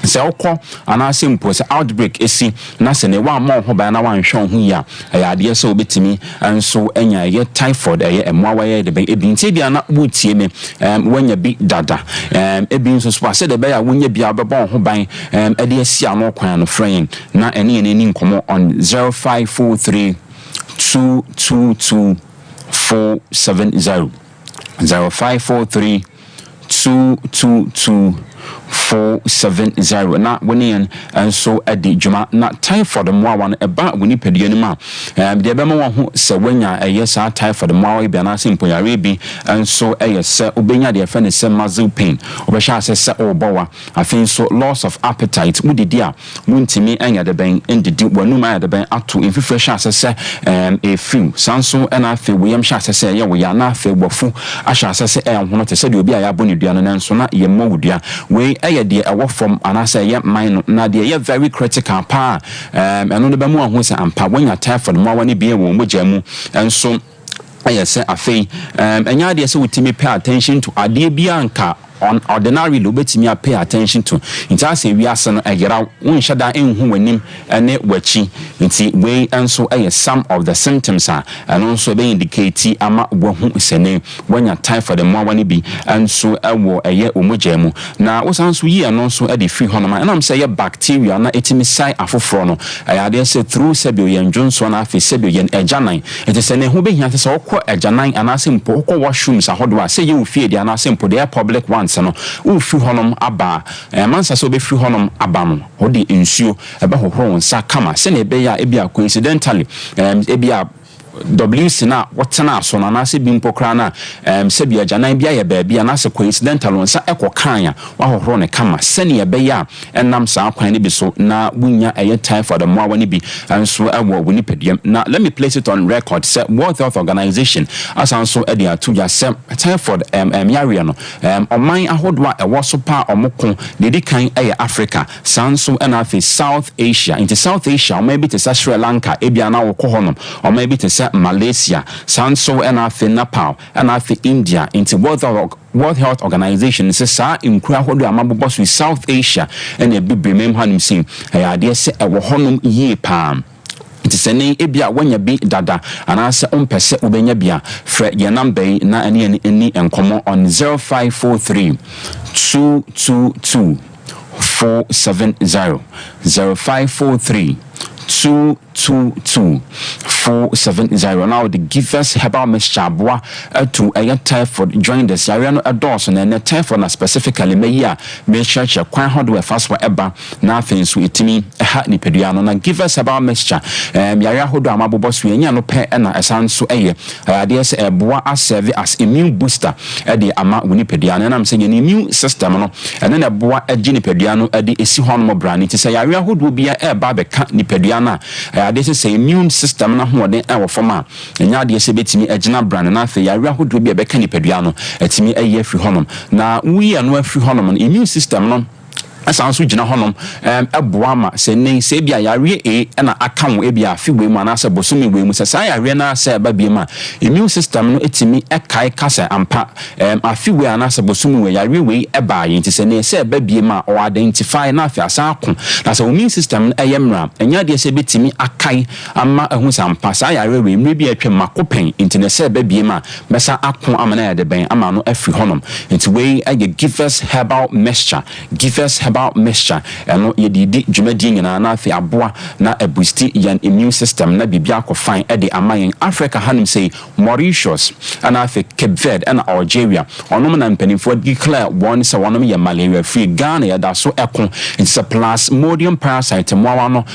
se okọ ana simple se outbreak esi na se ne wa ma ho ba na wan hwe ho ya ya de se obetimi enso enya ye typhoid ye emwa ye de be ebi nti bia na butie me wanya bi dada ebi nso so se de be ya wanya bia bebo ho ban e de esi ano kwan no frame na ene ni nkomo on 0543 222 470 0543 222 470 na wonian enso adi juma na typhoid mwa wan eba woni pedie ni ma de be ma ho se wanya eye sa typhoid mwa we bia na simple yare bi enso eye se obenya de fa ne se muscle pain obesha se obowa afin so loss of appetite wudidi a wuntimi enya de ben ndidi wanu ma de ben ato infifre sha se e few sanso na afi we yam sha se ye we ya na afi bofu asha se hono te se de obi a ya boni dua no nanso na ye mawudua we eye de ewo from anasa ye mine na de ye very critical pa eno ne be mu ahu se ampa wanya typhoid mo wani bia wo mojamu enso eye se afei enya de se wutimi pay attention to ade bia nka on ordinary lo betimi pay attention to nti ase wiase no egera wonhye da enhu wanim ene wachi nti we enso some of the symptoms are eno nso be indicate ama wohu sene wanya typhoid mo wani bi enso ewo omojamu na wosanso yi eno nso e de free honoma enam say ye bacteria na etimi sai afoforo no ayade say through sebio yen jonso na afi sebio yen ejanan enti sene hu be hia se okọ ejanan anase mpo okọ washrooms ahodo a say ye ofie de anase mpo de public ones no ufi honom aba mansa so be free honom aba no odi ensuo ebe hohoro nsa kama se na ebe ya ebia coincidentally ebia WC na wotena so na nase bi mpokra na sebia janan bia ye baabia na se coincidental nsa ekokan ya wa hohoro ne kama se ne ebe ya enam sa kwan ne bi so na wunya eye typhoid mo awani bi enso ewo woni pediem na let me place it on record say World Health Organization asanso e de atu ya se typhoid yare no oman ahodo a ewo so pa omoko de kan eye Africa sanso na afi South Asia into South Asia maybe to Sri Lanka ebia na wokọ honom or maybe to Malaysia, Sanso and afi Nepal, and afi India into World Health Organization says in Krahodo Amabos with South Asia and a big remember him saying, I dare say a honum ye palm. It is any ebia when you be dada and answer pese ubenya bia fre your number na any Nkomo on 0543 222 470 0543 222 470 now the givers herbal mixture boa to a typhoid join the Sariano adults and a typhoid na specifically me ya me church kwan hodo fast whatever na things so itimi ha ni peduano na givers herbal mixture yaya hodo amabobo so enya no pe na esan so eye ade se eboa serve as immune booster e de ama woni peduano na am say ni immune system no ene na eboa agi ni peduano e de esi hono mo brani ti say yaya hodo bia e ba beka ni peduano ade se immune system na hoden ewo forma enya de se betimi agina brand na afa yare ahodo bia beka ni pedua no etimi eye afri honom na wi anu afri honom immune system no asan so gina honom eboa ma se nen se bia yare na aka wo bia afiwe mu anase bosome we mu se sa yare na se ba bia ma immune system no etimi ekai kasa ampa afiwe anase bosome we yare we eba yin ti se ne se ba bia ma o identify na afi asa akon na se immune system no eyemra enya de se betimi akai ama ehun sampa sa yare we mre bia atwa makopen inti ne se ba bia ma mesa akon amana ya de ben ama no afi honom inti we give us herbal mixture about mixture no yedidi dwumadi nyina na afi aboa na boosti yan immune system na bibia akofan de amayen Africa hanum say Mauritius and afi Cape Verde and Algeria onom na mpanimfo declare one say wonom ye malaria free Ghana ya da so ekon it's a plasmodium parasite mwa no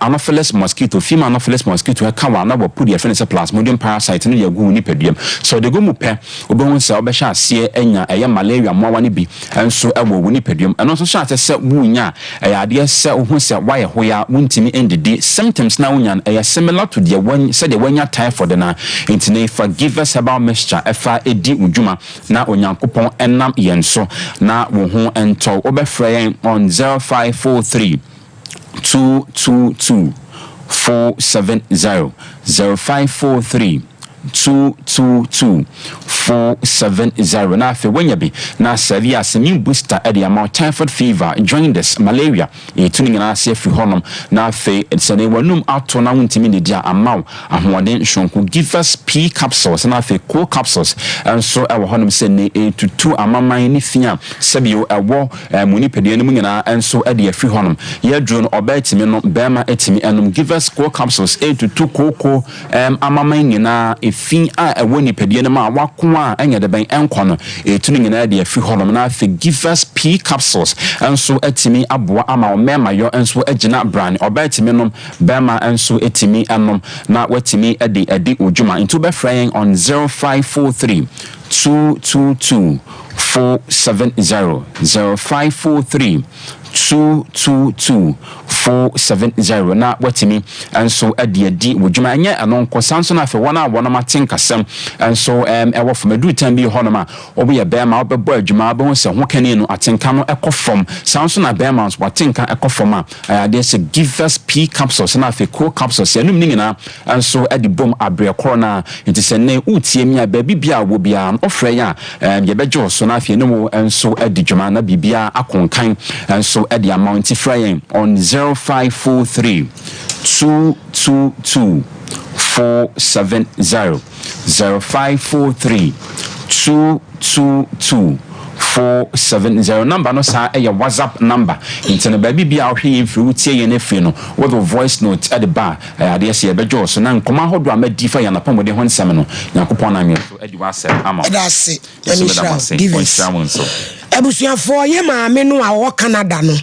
anopheles mosquito female anopheles mosquito e kawa na bopudi e fene plasmodium parasite no yagu ni pediem so de go mu pe obehun say obehya ase enya eye malaria mwa ne bi enso ewo ni pediem eno so sha se wunya ade se ohu se waye hoya wuntimi endidi symptoms na wunyan similar to the one said the wanya typhoid na intine forgive us about mixture efa edi udwuma na onyankopon enam yenso na wo ho ento obefrɛ on 0543 222 470 0543 222-470 na fe wenyabi na severe semi booster edi amount typhoid fever join this malaria tuning na se fi honom na fe sene wanum ato na wuntimi ne dia amaw ahoden shonku give us P capsules na fe co capsules enso ewo honom se ne tutu amaman ni fia sebio ewo munipede ne munyina enso edi afi honom ye dro no obetimi no bema etimi enum give us co capsules tutu koko amaman nyina fin a ewo nipadie no ma wako a enya de ben enko no etunu nyina de afi honom na afi give us P capsules enso etimi aboa ama o mema yo enso agina brand obaetimi no bema enso etimi anom na watimi edi odwuma into be frying on 0543 222 470 0543 222-470 na watimi enso adi wodwuma anya anonko sanso na fe wona wona matenkasem enso ewo fomadu tambi honoma obo ye bema obebo adwuma bo se ho kane no atenka no ekofom sanso na bema so watenka ekofom a ade se give us P capsules na fe co capsules enum nyina enso adi bom abre corona nti se ne utie mi a baby bia wo bia ofre ya ye bejo so na fe no enso adi dwuma na bibia akonkan enso at the amount frying on 0543 222 470 0543 222 470 number no sa your WhatsApp number into baby bia hwe mfiri tie ye nefi no with a voice note at the bar ade se bejo so na nkoma hodo amadifa ya na pomode ho nsem no yakopon na me so adi WhatsApp ama that's give us ebusuafo ye maame no a wo Canada no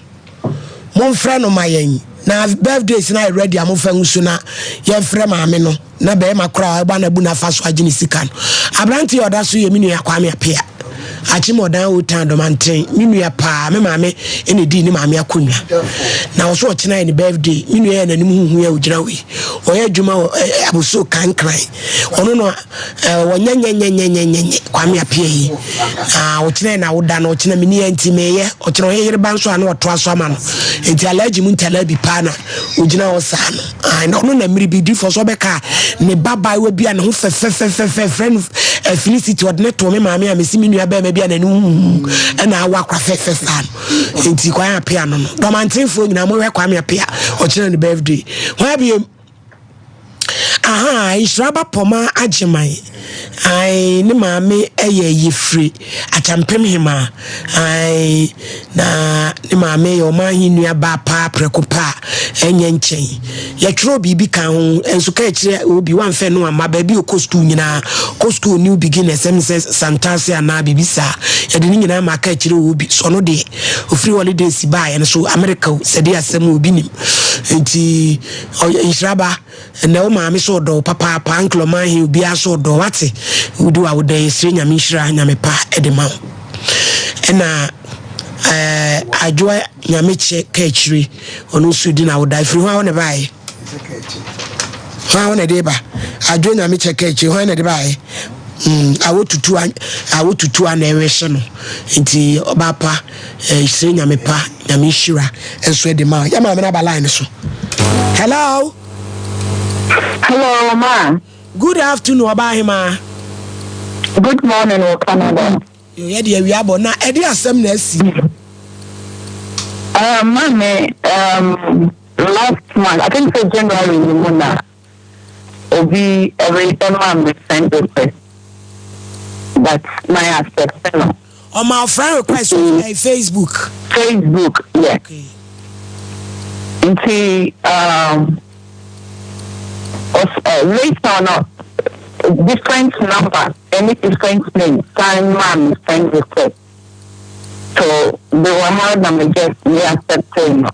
mon frɛ no mayen na birthdays na ready amofa nsu na ye frɛ maame no na be makra ba na bu na fa so agini sika no abranti oda so ye minu yakwa me apia achimodan utan do manten minu ya pa me maame ene di ni maame akonwa na wo so ochina ni birthday minu ya nanim huhu ya ujira we oya adwuma abuso kankran ono no wonyenyenyenyenyenye kwa me apia yi ochina na woda na ochina mini antime ye ochina ye yere banso ana oto aso ama no enti alaji mu ntala bi pa na ujina wo sa no no na miri bi di for so beka ne baba we bia ne ho fe friend Felicity odne to me maame a mesi minu ya be me bia nanu na awakra fe fan enti kwa ya pia no do mantenfo nyina mo we kwa me pia o kire ni birthday wa bia Israba poma ajimai ai ni maame eye yefri achampem hima ai na ni maame yo mahi nua ba pa prekopa enye nchen ye tro bibi kan ho enso ka kire obi wan fe no ama ba bi okostu nyina kostu new beginners santasia na bibisa ye de nyina ma ka kire obi so no de ofri holidays ba ye so America sedi asem obi nim enti Israba na o maame so do papa uncle mahi obi aso do wate udu wa wodan sire nyame hira nyame pa edema na adwa nyame che ka akiri onu sudi na wodan firi ho ne bae ha wona de ba adwa nyame che ka akiri ho ne de bae awotutu na ewehye no nti obapa sire nyame pa Yamishira and Swede Ma. Yamma line so. Hello. Hello, ma. Good afternoon, Obahima. Good morning, Canada. You hear we are born now. Eddie Assembly. Mommy, last month, I think for January, will be every time we send request. That's my aspect. On my friend request on Facebook. Facebook, yeah. Okay. Later on, different numbers, any different name, time, mom, friend request. So they were hard and just me accepting.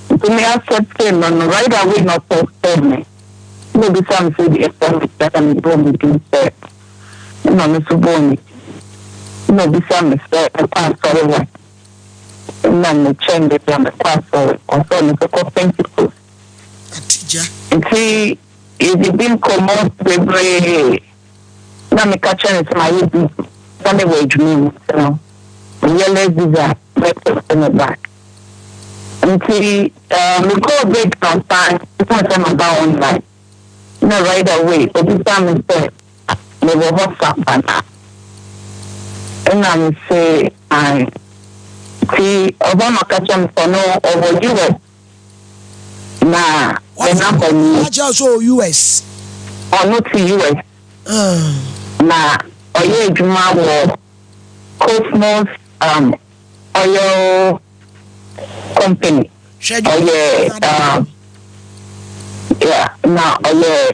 To me accepting and right away not to me. Maybe some say the effort that I'm born with himself. No, Mr. Bonnie. Maybe some mistake and pass forward. And then the change it on the pass forward. Or so Mr. Principles. And see, if you didn't come out with now me catching it my easy. Then wage me, you know. Yellow visa, let's in the back. And see, we go break some time, it's not about online. No, right away, but this time instead, they will WhatsApp. And I say, I see, Obama catching for no over US. Nah, the number Watch also US. Or not to US. Nah, or yeah, Juma Cosmos oil company. Yeah, now oil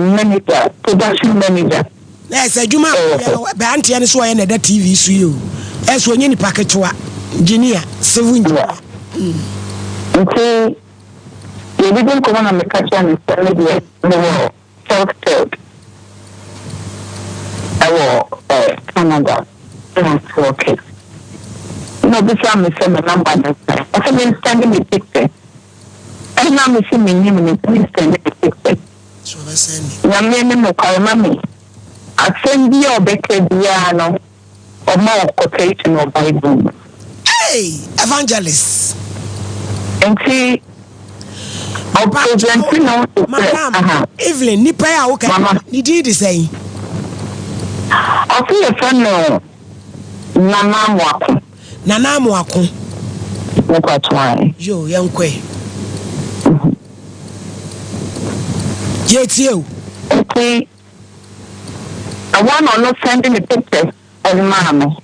manager, production manager. Yes, a Juma Banty and so I the TV so you. As when you packet to engineer, civil Okay, you didn't come on and make a chance to self-taught. I will Canada. Okay. No, this one is send a number next time. I said, I'm standing the picture. And now I'm seeing me name and please send the picture. So let's send it. I'm going to call mommy. I send you a better piano or more quotation or Bible. Hey, evangelist. And see, Madam Evelyn, ni pay okay. Ni did the same. I see a friend no. Nana Mwako. What why? Yo, young kwe. Yet you. Okay. I want to not sending the pictures of mommy.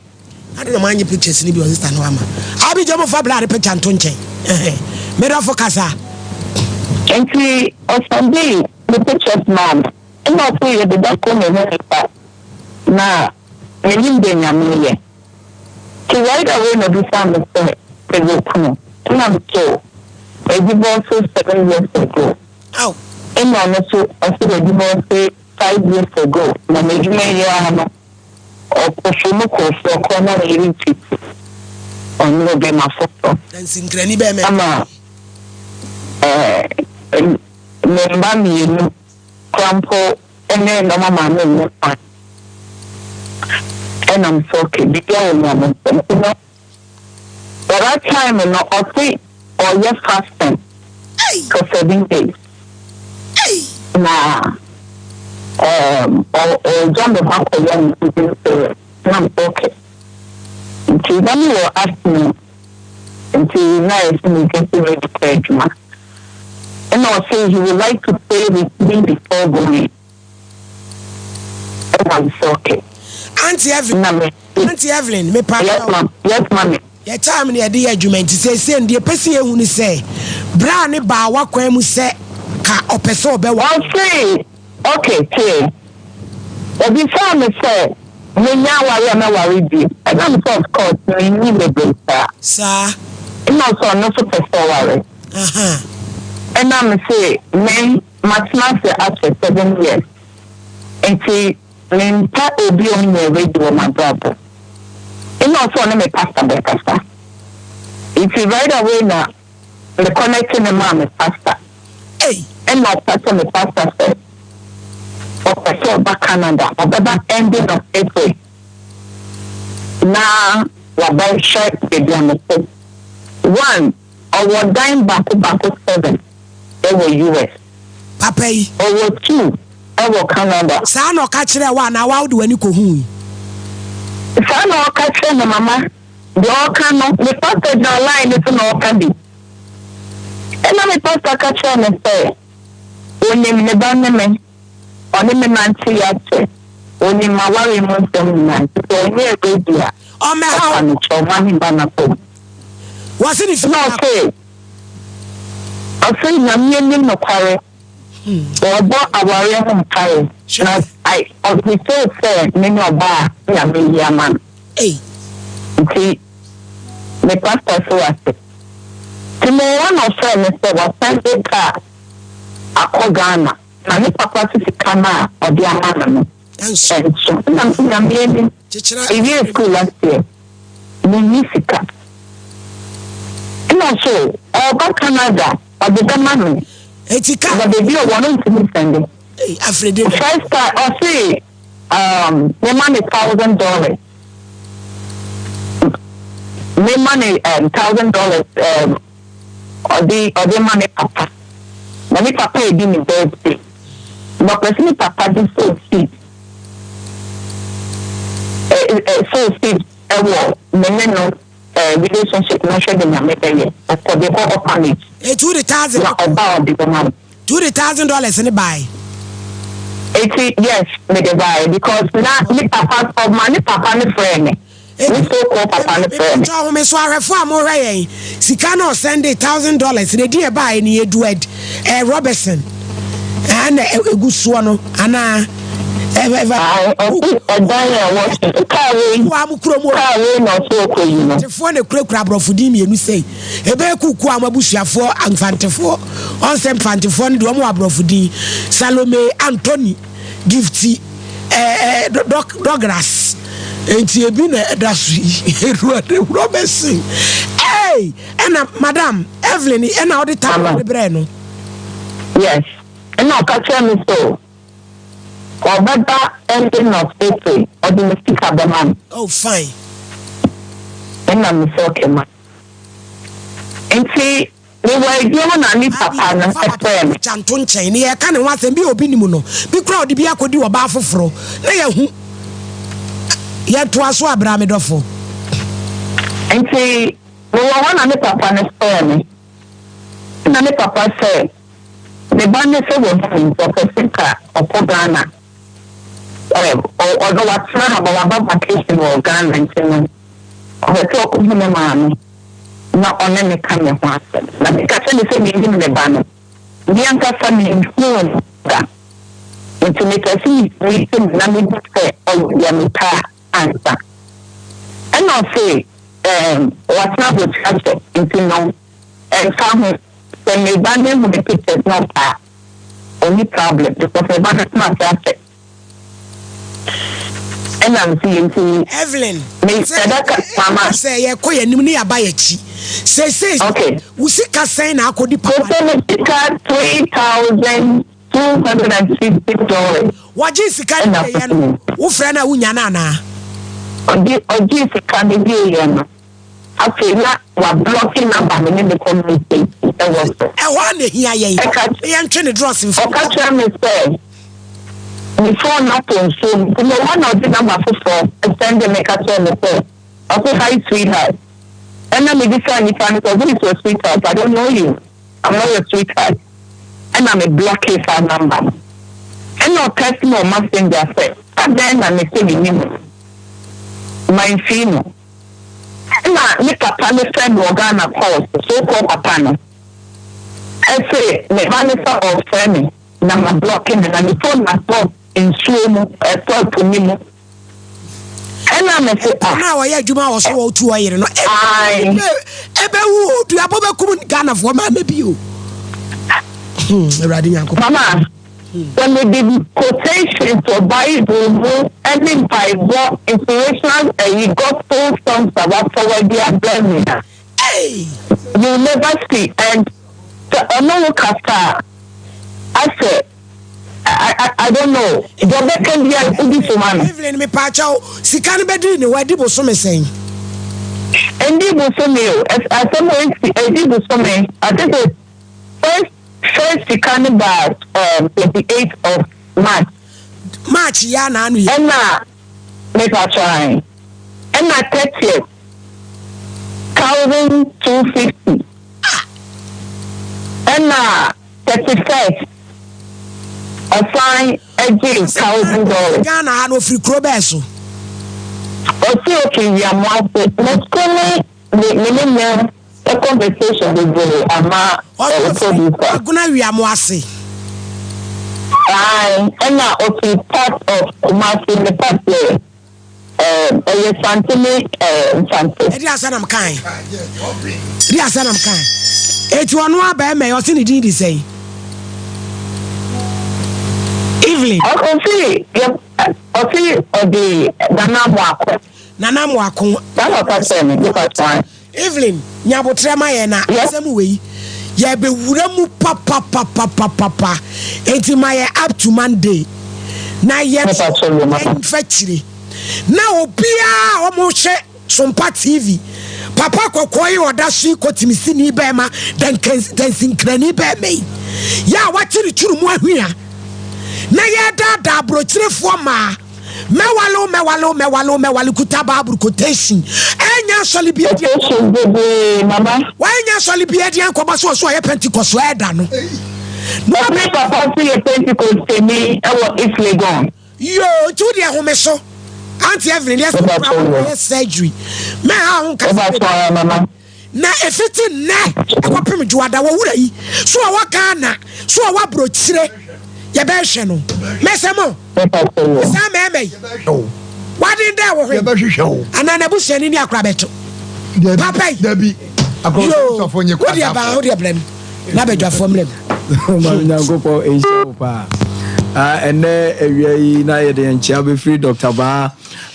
I don't mind your pictures in the understand Wama. I'll be job for blood picture and tunche. Mera for casa. And see, or Sunday, the pictures, mom. And I'll pay the document. Now, when you bring a million, to right away, no, be found the same. And I'm so, a divorce 7 years ago. Oh, and I'm also, I said a divorce 5 years ago. No, maybe I or Poshomo or corner irritated on no be my photo. Then sing Granny Bam. Member me, Crampo, and then no mamma. And I'm so okay. The girl moment, you know. But that time, you know, or 3 or yes, fasting for 7 days. Nah. Or John the Mark or young people, I'm okay. Until then, you will ask me until now, it's me getting ready to pay you. And I'll say you would like to pay with me before going. And I'm so okay. Auntie Evelyn, me pa. Yes, ma'am. Yes, ma'am. Your time near the argument say, send the person who say, Brownie ba wakwa mu say, ka opeso be wa. Okay, okay. Before me say, me now I am worried. And I'm so of course, me need a break, sir. And also not so worry. And I'm say, me must not say after 7 years. And see, me part will be on the radio, my brother. And also me pastor by pastor. If you right away now, the connection the mom is pastor. Hey, and my pastor the pastor said. Or back Canada, or the ending of April. na wabai share baby amete. One, our dime baku 7 over US. Papa yi. Over 2 over Canada. Saa na ọka kyerɛ wa na wa de wani ko hu. Saa na ọka kyerɛ na mama. The ọka no, the pastor na line is na ọka bi. Ena me pastor ka kyerɛ me sɛ, onim ne ba ne me. Oni me nanti ya che. Oni mawari mo nsɛm na. So onye ego dia. O me ha. Ani choma ni bana ko. Wasi ni no say. Afei na me nim no kware. Obo aware ho mpare. Na I we say me no ba ya me ya man. Hey. Okay. Me pastor so ase. Timo one of them say was send car akọ Ghana. Na me papa si kana odi amana no. Enso. Na me ni. Iye school last year. Ni nisika. No so, oba Canada, odi the man. Etika. The baby o wonu ntimi sende. Hey, Alfred. First time I say the money $1,000. Me money $1,000 or the money papa. Money papa e di me birthday. But person papa di so sweet. So sweet me no relationship no share the nyame dey. Of course they go orphanage. $2,000. About the man. $2,000 in the buy. Yes, me dey buy because na me papa of money papa ni friend me. We so call papa ni friend. So me so arefo amore yen. Sika no send $1,000. They dey buy ni Edward Robertson. And egusuo no ana Tefo ne kura brofudi mienu sei. Ebe kuku amabusuafo amfantefo. Onse mfantefo ne de omo abrofudi. Salome Anthony Gifty Douglas. Enti ebi na dasu Edward Robertson. Hey, ena madam Evelyn ena odi time bre no. Yes. Ena ka tell me so. Or better ending of April or the mistake of the man. Oh, fine. And I'm okay, man. And see, we were given a new papa and a friend. Chanton chain, here can once and be obinimuno. Be crowd, be a could do a bath of fro. Yet was what Bramidofo. And see, we were one and a papa and a friend. And then the papa said, the band is a woman for Pesca or Ghana. Although what's not about vacation or Ghana and China, or the talk of him, man, not on any kind of master. But the catcher is saying in the banner. Bianca family in home, and to make a see, we think nothing but say, oh, Yamita answer. And I'll say, what's not with catcher into no, and found him, when they band with the pictures, not that. Only problem because the banner is not that. And I'm seeing Evelyn. Mama say ya koye nim ni abayechi. Say okay. We see ka say na akodi papa. $3,250. Waji sika ni ye no. Wo fra na wunya na na. Oji sika ni ye no. After na wa blocking number me in the community. E wa na hia ye. E ntwe ne dross in for. Oka tell me say before not to so the one of the number for send the make up to me say okay hi sweetheart and I'm a different because this is sweetheart I don't know you I'm not your sweetheart and I'm a blocking phone number and no text no messenger say and then I'm saying you my phone and me papa me friend Ghana calls so called papa no I say me manager of friend na my blocking and the phone my phone in swim talk to me and I'm say now I adwuma wo so wo tu ayere no ebe wo du abobe kum Ghana for ma na bi o Mama when we did quotation for Bible and Bible inspirational you got full songs about forward their blessing hey you never see and the another casta I said I don't know. The can be a beautiful man. Evelyn me pacho, si kan bedri ni wadi bo so me sen. Endi bo so me o. As someone endi bo so me. I think the first si kan ba 28th of March. March ya na anu ya. Enna me pacho ai. Enna 30th 1,250. Enna 31st assign $1,000. Ghana ha no free kro beso. Okay, we are more. Let's call me a conversation with the ama. Guna we are more say. And now okay, part of my the part there. Santini, Eddie Asanam kind. Eddie Asanam kind. It's one more by me, or Cindy did say. Evelyn. Okay, the Nana Mwako. That's what I'm saying. Evelyn, Yabotrema yena, same way. Ya be wuramu papa. Enti my up to Monday. Na yet factory. Na obia omoshe Sompa TV. Papa kokoi odashi kotimisi ni bema dan sinkrani be me. Ya watiri churu mu ahua. Na ye da brochire fo ma mewalo kutaba abru quotation enya soli bi mama why enya soli bi edi anko so ye Pentecost so eda no no me papa see ye Pentecost me e wo iflegon yo tu dia ho me so Auntie Evelyn yes surgery me ha ho ka mama na efiti ne ekopem juada wo wura yi so wa Ghana so wa brochire ye be hwe no mesemo sa meme what in there wo hwe anana bu shani ni akra beto papa dabi akro so fonye kwa dia ba ho dia blem na bedwa fomlem ma nyangopo e show pa ene ewiai na ye de nchia be free Dr. Ba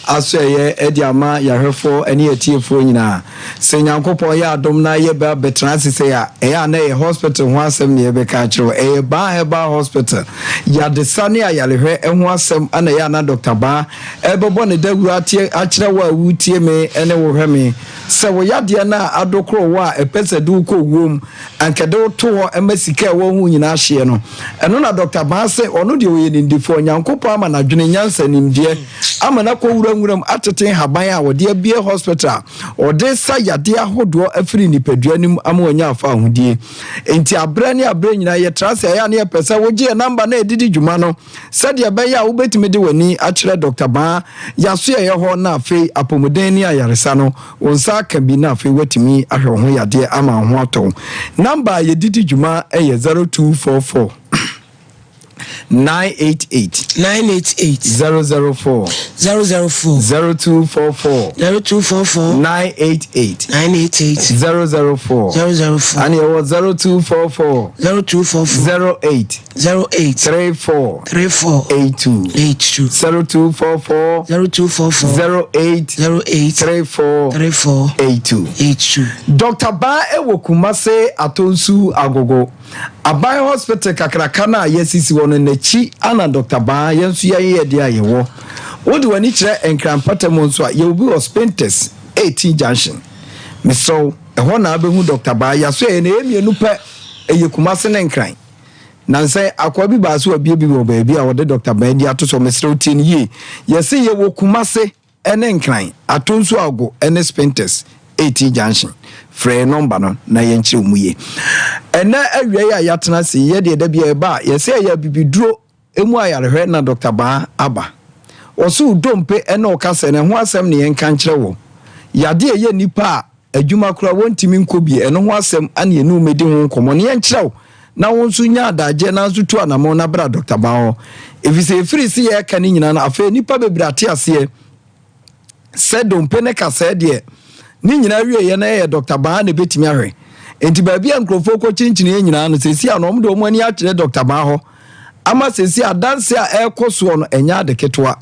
aso ye ediama yahwefo ene etiefo nyina se nyankopo ya adom na ye ba betrance ya ya na ye hospital ho asem ne ye be ka kiro e ba hospital ya de sane ayalehwe ho asem ana ya na Dr. Ba e bebo ne dawura atie akire wa wutie me ene wo hweme se wo yade na adokro wa epese du ko wom ankede to ho emasika wo hu nyina hye no eno na Dr. Ba se ono de wo ye ndifo nyankopo ama na dwene nyansa nimdie ama na ko wuram atete haban a wode abie hospital ode sa yade ahodo afiri nipaduanim ama onya afa ahudie enti abra nyina ye trase ya na ye pese wogie number na edidi dwuma no sade be ya wo betime de wani akire Dr. Ba yaso ye ho na afi apomoden ni ayaresa no wonsa ka bi na afi watimi ahwe ho yade ama ho ato number ye didi dwuma eye 0244 988 004 0244 988 004 and it was 0244 08 34 82 0244 08 34 82 Dr. Ba ewokumase atonsu agogo Abai hospital kakraka na yesisi wono nachi ana Dr. Ba yensu ye de ayewo wodi wani kire enkrampatam nso a ye obi hospitals 18 junction meso eho na abehu Dr. Ba yaso ye na emienu pe eyekumase ne nkran na nse akwa bi ba so abie bi wo ba bi a wode Dr. Ba ndi atoso mesro tie ni ye yesi ye wokumase ene nkran atonsu ago ene spinters 80 junction free number no na yenchi omuye ena awie ya yatena se ye de bia eba yesi ya bibiduro emu ayarehwe na Dr. Ba aba osu dompe ena okase ne ho asem ne yenka nkire wo yade ye nipa adwuma kura wontimi nkobi eno ho asem ane enu medi ho nkomo ne yenkire wo na wonsu nya adaje na nsu tu anamo na bra Dr. Ba ho efise free si ye ka ni nyina na afa nipa bebrate ase se dompe ne kase de ni nyina wie ye na ye Dr. Ba na betimi ahwe enti ba bia nkrofo ko chinchin ye nyina no sesi a no mdo omani akire Dr. Ba ho ama sesi adanse a ekoso no enya de ketwa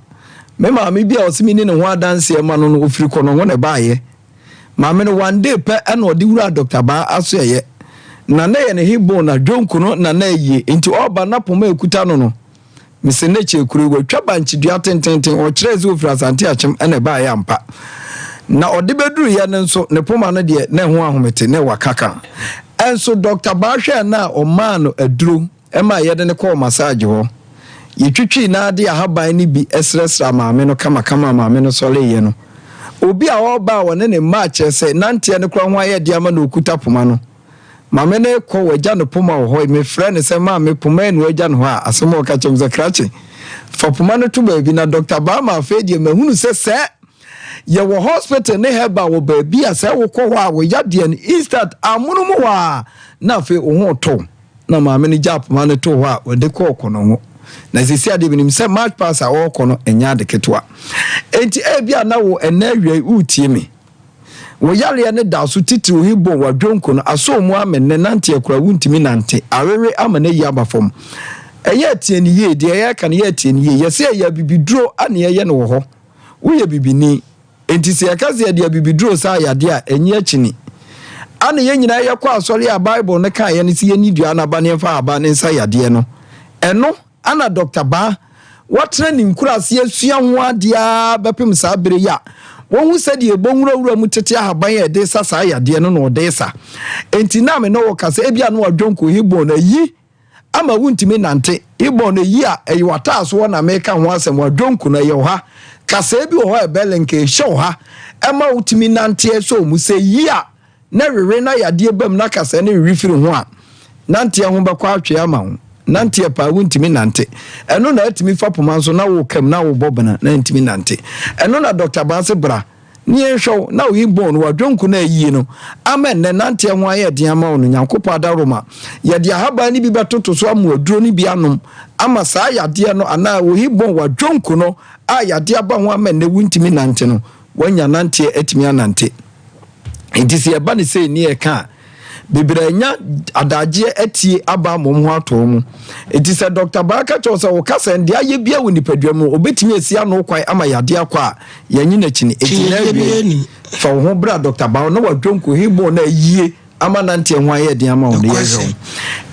me ma me bia osimi ni ne ho adanse e ma no no ofiri ko no ho ne baaye ma me no one day pe na odi wura Dr. Ba aso ye na na ye ne hibo na dwonku no na na ye enti oba na poma ekuta no no Miseneche kuru go twaba nchidua tententen o kire zu ofra asante achem ene ba ya mpa na ode beduru ye ne nso ne poma no de ne ho ahomete ne wakaka enso Dr. Bahwe na o man no aduro ema ye de ne call massage ho yetwitwi na de ahaban ni bi esresra maame no kama maame no sole ye no obi a o ba wone ne match se nante ne kro ho aye de ama na okuta poma no maame ne ko wagya no poma ho me frɛ ne se maame poma no wagya no ho a asemo ka chem ze krache for poma no to ba bi na Dr. Bama afedi mahunu se ye wo hospital ne heba wo ba bi a se wo kɔ ho a wo yade an instant amono mo wa na fe wo ho to na maame ne gya poma no to ho a wo de kɔ kono ho na sisi ade binim se match pass a wo kono enya de ketwa enti bi a na wo ena awie utie me wo yale ne da so titi wo hibo wa dwonko no aso mu amenne nante akura wuntimi nante awewe amane yi abafom eye tie ni ye de eye kan ye tie ni ye yese ya bibiduro ane ye no ho wo ye bibini enti se akaze ya de bibiduro sa ya de a enye akini ane ye nyina ye kwa asori a Bible ne kan ye ne si ye ni dua na ba ne fa aba ne sa ya de no eno ana Dr. Ba watre ni nkurase asua ho ade a bepem sa bere ya won said ye bonwura mu tete ahaban ye de sasa ya de no no de sa enti na me no wo kasa e bia no adwonko hibo na yi ama wuntimi nante hibo na yi a e wata so na me ka ho asem adwonko na ye ha kasa e bi ho e belenke hye ha e ma wutimi nante so mu se yi a na rere na ya de bam na kasa ne rifiri ho a nante ho be kwa atwe ama ho nante pa wuntimi nante eno na atimi fapoma so na wo kam na wo bobana na ntimi nante eno na Dr. Banse bra ni ehwo na wo hibon wa dwonku na yi no amen ne nante ho aye de ama ono nyankopa adaroma ye de ahaba ni bi betoto so amu aduro ni bi anom ama saa yade no ana wo hibon wa dwonku no a yade aba ho amen ne wuntimi nante no wanya nante atimi anante entisi eba ne sei ni e ka bibranya adaje etie aba mom ho ato mu enti se Dr. Baka chosa wo kasa ndi aye bia wo nipadua mu obetimi esia no kwan ama yade akwa yanyi na chini eti na bi fa wo ho bra Dr. Ba no wadwonko hibo na yie ama nante ho aye de ama wo ne yezo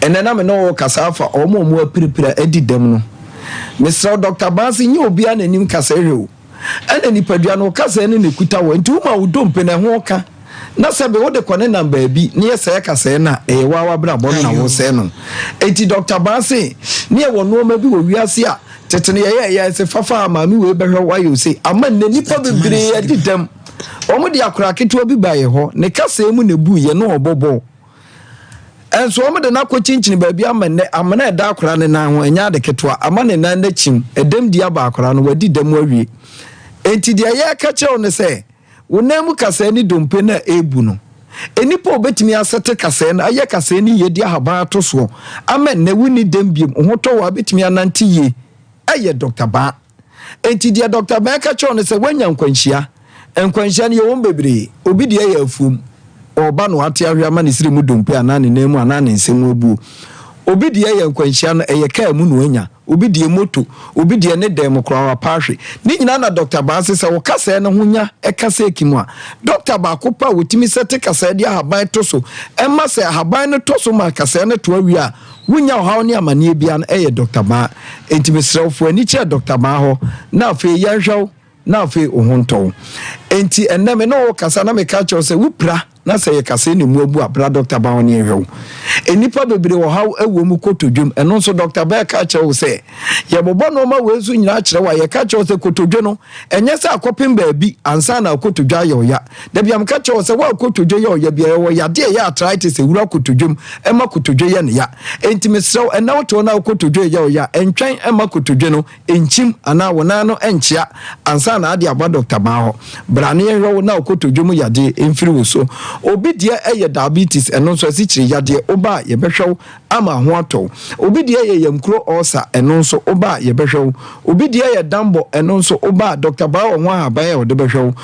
enena me no kasa afa omo mu apiripira edidam no Mr. Dr. Bansi nyi obi ananim kasa ehwo ana nipadua no kasa ne nekuta wo enti wo ma wo dompe na ho ka na sebe wo de kone na baabi ne yesa kasa na wawa bra bon na wo se no enti Dr. Bansi ne wo no ma bi wo wiase a tetene ye se fafa ma mi we behwe wa yo se ama ne nipa bebre adidam omo de akura keto bi ba ye ho ne kasa mu ne bu ye no obobo enso omo de na ko chinchin baabi amana da akura ne na ho enya de keto ama ne na na chim edem dia ba akura no wadi dam awie enti de ye ka chew ne se wonemu kasa ni dompe na ebu no enipa obetimi asete kasa na aye kasa ni ye di ahaba to so amen na wuni dembiem hoto wa betimi anante ye aye Dr. Ba enti dia Dr. Ba ka cho ne se wanya nkwanhia ne ye won bebre obi de ye afum oba no ate ahwe ama ne sire mu dompe anane nemu anane nsemu abu obi de ye nkwanhia no eye ka mu no anya obi de moto obi de ne dem kra wa pahwe ni nyina na Dr. Ba se wo kasa ne hunya e kasa ekimu a Dr. Ba ko pa wotimi sete kasa de ahaban to so e ma se ahaban ne to so ma kasa ne to awi a wunya hawo ne amane bia na eye Dr. Ba entimi srefo ani che Dr. Ba ho na afi yanhwaw na afi ohonto enti eneme no kasa na me ka cho se wupra na se ye kase ni mu abu abra Dr. Ba oni ehwe enipa bebre wo haw ewo mu kotodwem eno so Dr. Ba ka che wo se ye bobo no ma wezu nyina kire wa ye ka che wo se kotodwe no enye se akopem baabi ansa na kotodwa ye oya da bia mka che wo se wa kotodwe ye oya bia wo ya de ye arthritis ewura kotodwem ema kotodwe ye ne ya entime sew ena woto na kotodwe ye oya entwen ema kotodwe no enchim ana wona no enchia ansa na ade aba Dr. Ba ho brane ye hwe na kotodwem ya de emfiri wo so obi de eye diabetes eno so asichiri yade oba ye behwew ama ho ato obi de eye yamkuro ulcer eno so oba ye behwew obi de eye dambo eno so oba Dr. Ba ho aban ye de behwew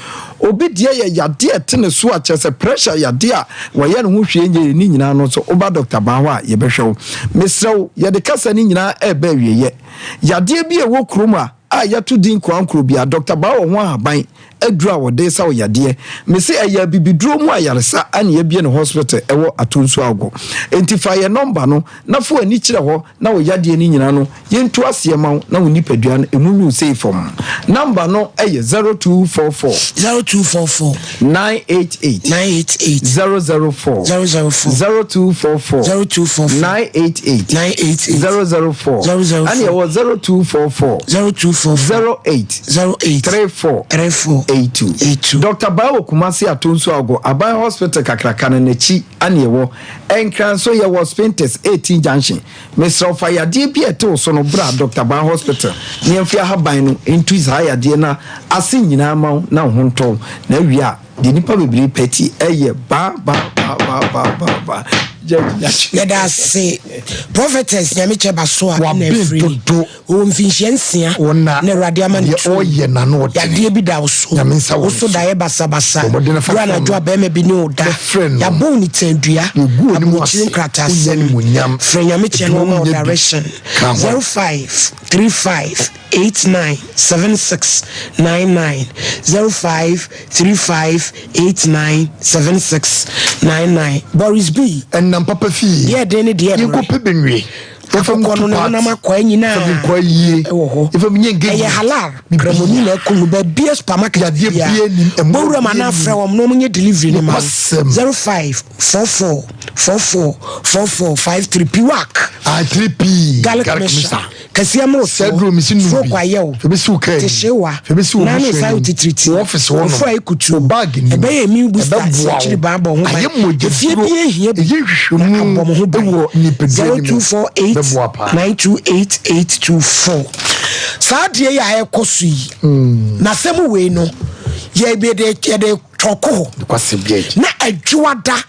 obi de eye yade etene so a chese pressure yade a waye no ho hwe nye ni nyina no so oba Dr. Ba ho a ye behwew mesrew ye de kasa ni nyina eba wieye yade bi e wo krom a yato din kwankro bia Dr. Ba ho aban adura wode sa oyade me se aya bibiduro mu ayaresa ane ya bie no hospital ewo atonso ago enti fa ye number no na fo ani kire ho na oyade ni nyina no yentu ase ma na woni padua no emu sei fom number no eye 0244 988 004 988 004 and you was 0244 08 34 Dr. Bawo Kumasi Atunso Ago Abai Hospital Kakrakana Nechi and you enkran so ye was Spinters 18 junction Mr. Fire DP to so no bra Dr. Bawo Hospital Niemfia Haban no into his higher DNA asin nyina ma na honto na wia de nipa bebiri peti eye ba Yada say prophetess nyame baso a na free o mfinhyensia na radiama ne oye na no ya de bi da so wo so da ye basa bra na jo abema bi ni oda ya bon ni tandua abuchi nkrata se frɛ nyame che no direction 0535897699 0535897699 Boris B and Papa Fee. Yeah, Denny, dear, you go Pibinry. If I'm going to know quite if I'm getting halal, Gramonina could be beer supermarket, dear, and Moramana from Nomini delivery 0544444453 Piwak. 3P Galacmesa. Kasiamo said room is in Froquayo, Febisuke, Teshewa, Febisu, Nano Sauti Treaty, Office, one for I could show bargain, a bay me with that Babo. I am with here, you should know 0248 928 Sadia I kosi. Nasemu we no. Ye be de choko. Na ajuada.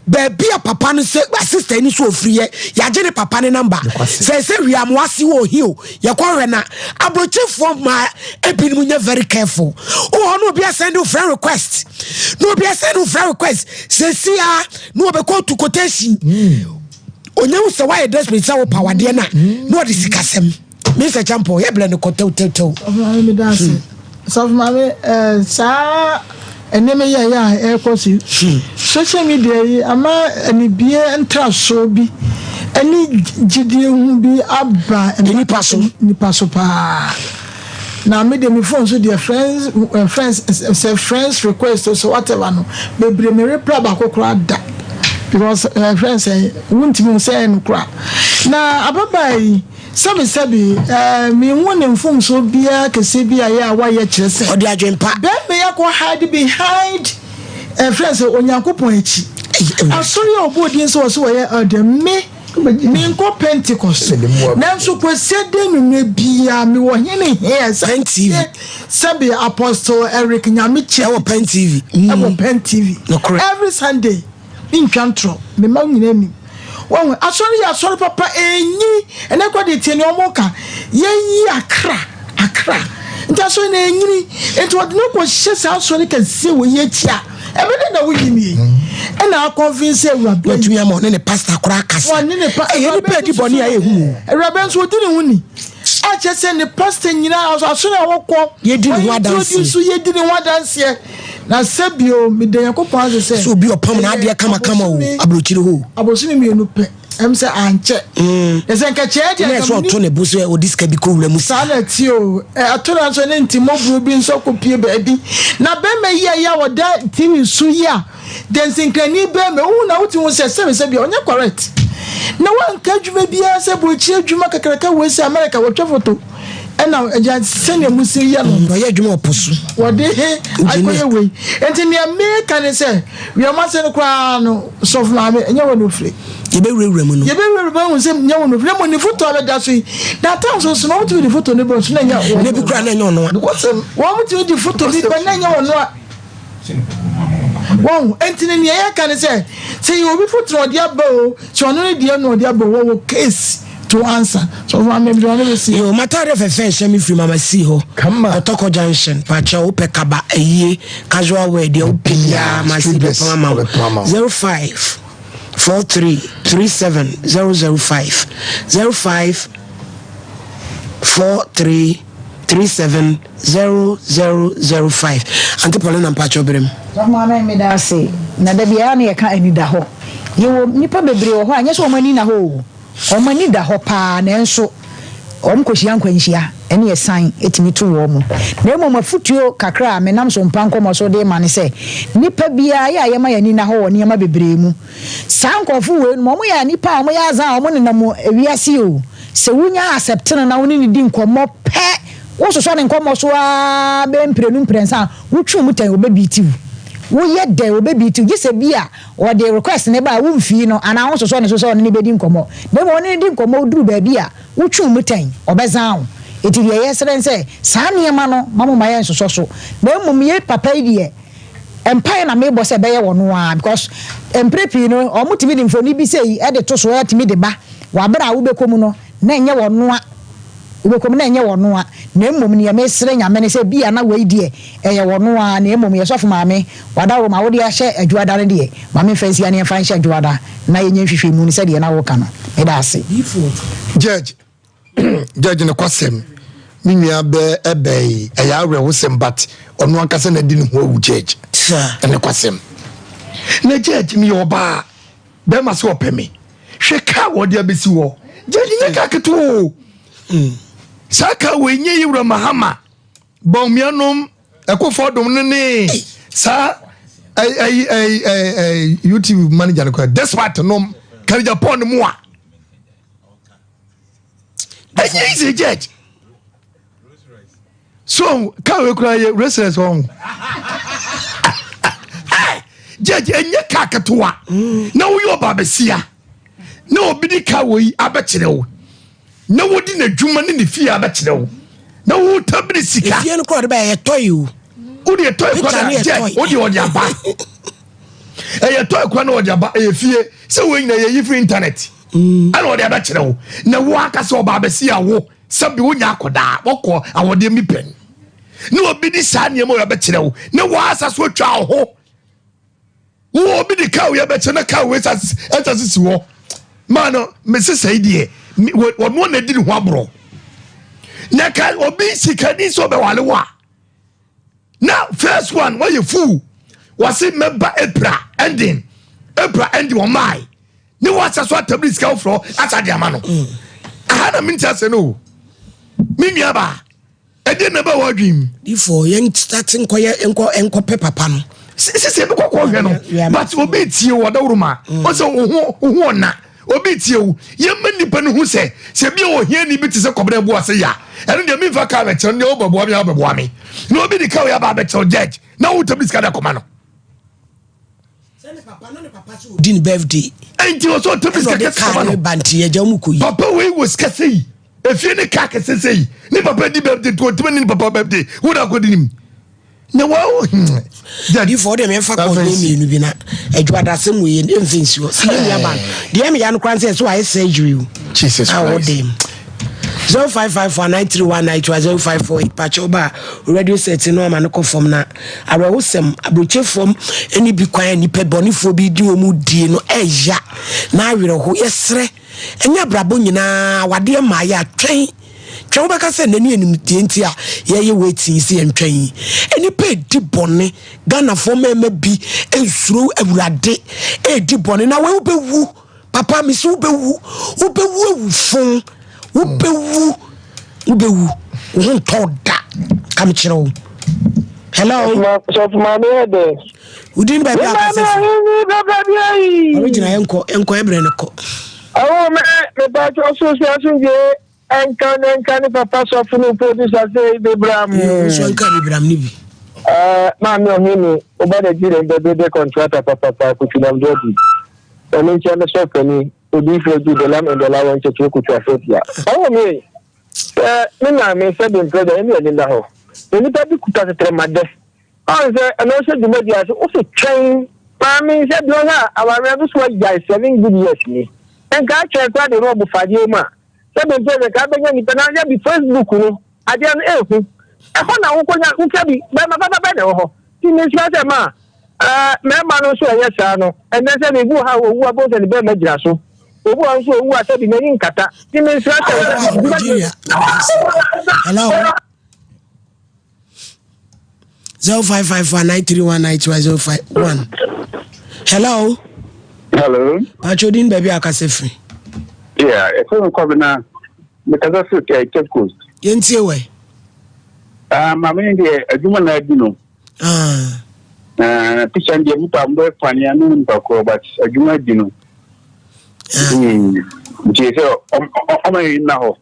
Baby a papa no say sister ni so free ya je ne papa ne number say we am wasi wo hill ya kwa na abroche from my ebinim nya very careful oh no be send you friend request say see no be call to quotation onye say why desperate say power de na no de sikasem Mr. Champo ye blend ko tew me dance so mama sa eneme ya ekosi social media ama anibie ntraso bi ani gidie hu bi aba ni paso pa na me dem phone so their friends request so whatever no bebre me reply ba kokora da because friends say won't me say no kra na ababai sabi me won inform so bia kese bia ya wa ye kire se odi adwempa be me yakọ hide behind friends onyankopon echi asori obodi nso so ye me nko Pentecost na nso kwese de me bia me wo hene here Pen TV sabi Apostle Eric Nyamiche e wo Pen TV every Sunday in Chantro me ma nyina ni won asori papa enyi ene kwa de tie ne omoka yeyi akra ntaso na enyiri enti wode no ko hyesa asori kan se wo ye tia ebede na wo yimi ena convince Ewurabe tumi am ne pastor kora kasa won ne pa e pa di boni aye hu Ewurabe nso odi ne hu ni a chese ne pastor nyina asori awokọ yedi ne wadanse na sebio me de yakopon ase so bi opam na ade kama o abrochire ho abosimi me enu pe em se anche ese nka chede na so to ne buso o diska bi ko wura mu sana ti o atora so ne ntimo buru bi nso ko pie baabi na be me ya woda TV su ya den sinkani be me wu na wuti wu se sebio onye correct na wanka dwuma bia se brochire dwuma kakraka we se America wo twa photo ena eja sene musi ya no ye dwuma oposu wode akoye we enti ne America ne se we amase no kwa no so funa me enya wono fre ye be wura mu no ye be wura mu se nya wono fre mo ni photo aba da so na tam so no mutu di photo ne bo so na nya ne bi kura na nya ono wo mutu di photo bi ba na nya ono a wow enti ne ya ka ne se you obi photo odi aba o so ono ne die no odi aba wo case to answer so from me do see yo matter of fe me free mama see ho Otoko junction pacha opekaba eye casual way de opia ma see the mama 0543370005 0543370005 Antipole na mpacho brem. So mama me da say na da bia na ye ka ani da ho. Ye wo nipa bebre wo ho anya so omani na ho. Omani da ho pa na enso omkohia nkwanhia ene ye san etimi to wo mu. Na emo mafutuo kakra me nam Sompa Nkomo so de mane say nipa bia ya ye ma ye ni na ho ne ma bebre mu. San kofu we no mo ya nipa mo ya za mo ne na mo ewiase o. Se wunya accept na woni ni di nkomo pe wo so ne nkomo so a be mprenu mprensa wutwu mutan obebiti wo ye de obebiti gise bia o de request ne ba wo mfi no ana wo so ne so ne be di nkomo de mo ne di nkomo duru ba bia wutwu mutan obezan eti ye yesere se sa ne ma no mamo ma ye so so na mum ye papa die empire na me bo se be ye wono a because emprepi no o mutimi di mfoni bi sei e de to so ya timi de ba wa bra wo be komu no na enye wono a ubekom na enye wono a na emom ne yemesere nyame ne se bia na wei die eye wono a na emom yesofo maame wada wo ma wo de ahye adwuada ne de maame fansi ane fa nhye adwuada na yenye hwehwe mu ne se de na wo ka no e da ase judge ne kwasem minua be ebe eya awre wo sem but ono ankasa na di ne ho awu judge ne kwasem na judge mi oba be ma se opemi hwe ka wo de abesi wo judge ne ka keto Saka wenye yura mahama Baumianum Ekofo dom ne sa YouTube manager ko despite nom kan Japan mo a is a judge so ka we kura ye residence on judge enye ka ketoa na wo yo babesia na obi di ka wo abekire wo na wodi na dwuma ne fie abekire wo na wo tabiri sika fie no ko de ba ye toy wo de toy ko na je wo de odiaba e toy ko na odiaba e fie se wo nyina ye free internet ana wo de abekire wo na wo aka se oba abesi awo sabi wo nya akoda wokọ awode mi pen na obi di sa ne mo abekire wo na wo asa so twa ho wo obi di ka wo abekire na ka wo esasisi wo mano mese saidie wo na di ho abro na ka obi sikani so be wale wa now first one why you fool was it member April ending on my ni what so tablis ka fro asa dia ma no ana minta se no minua ba e de na ba wa dream before yen starting koye enko papa no se be kokko hwe no but obi tie wo da wuruma o se ho na obi tie wo ye manipa no hu se bi o hia ni bi te se kobre bo ase ya eno de mi fa ka be che ne obabo mi no obi di ka ya ba be che judge na wo tablis ka da koma no din birthday enti o so tablis ka koma no banti ya jamu ko yi papa we was kasei efie ne ka kasei ni papa di birthday to timi ni papa birthday wo da ko dinim na wow jadi for them en fa ko ni mi bi na adwada sem we en finsi o si ni aba de me ya no kwan say so I surgery Jesus Christ 055493192054 pachoba radio set no ma no conform na arewo sem abroche form eni bi kwan ni pe bonifo bi di omu die no eya na awere ho yesre enya brabo nyina wade ma ya twen twa obaka se nani enim tienti a ye wetin si entwan eni pe di bone Ghana for mema bi ensuro awurade e di bone na we obewu papa mi so obewu awufun ubewu untoda come chiro hello so my there udin ba bia original enko ebre ne ko awo me ba to association je enkan papa so funu producer say Ibrahim so enkan Ibrahim ni bi ma mi ohini oba de dire be contractor papa kutunam dodi oni chama so pani obi fo du de lam and the lawan che kutu afia awo me na me se be brother emi ani da ho eni ta bi kuta tetre made on se ana se du media se o se train pa me se do na aware do so ya 7 good years ni en ka che kwa de robo fadie ma se be brother ka be nya ni na ya bi Facebook no ade an ehu e ho na wo konya wo ka bi ba ma papa be de ho ti me se ma me ma no so ya sa no en se be bu ha wo wu abo se be ma gira so obu anso owu asabi na yin kata ti me sra hello 0554931921. Hello. Hello. Pachodin baby akasefri. Yeah, it's a covenant because I feel Cape Coast. Yentie we. I mean, a woman I do know. Teacher and the Mutambo funny and noon but a woman do know. Now.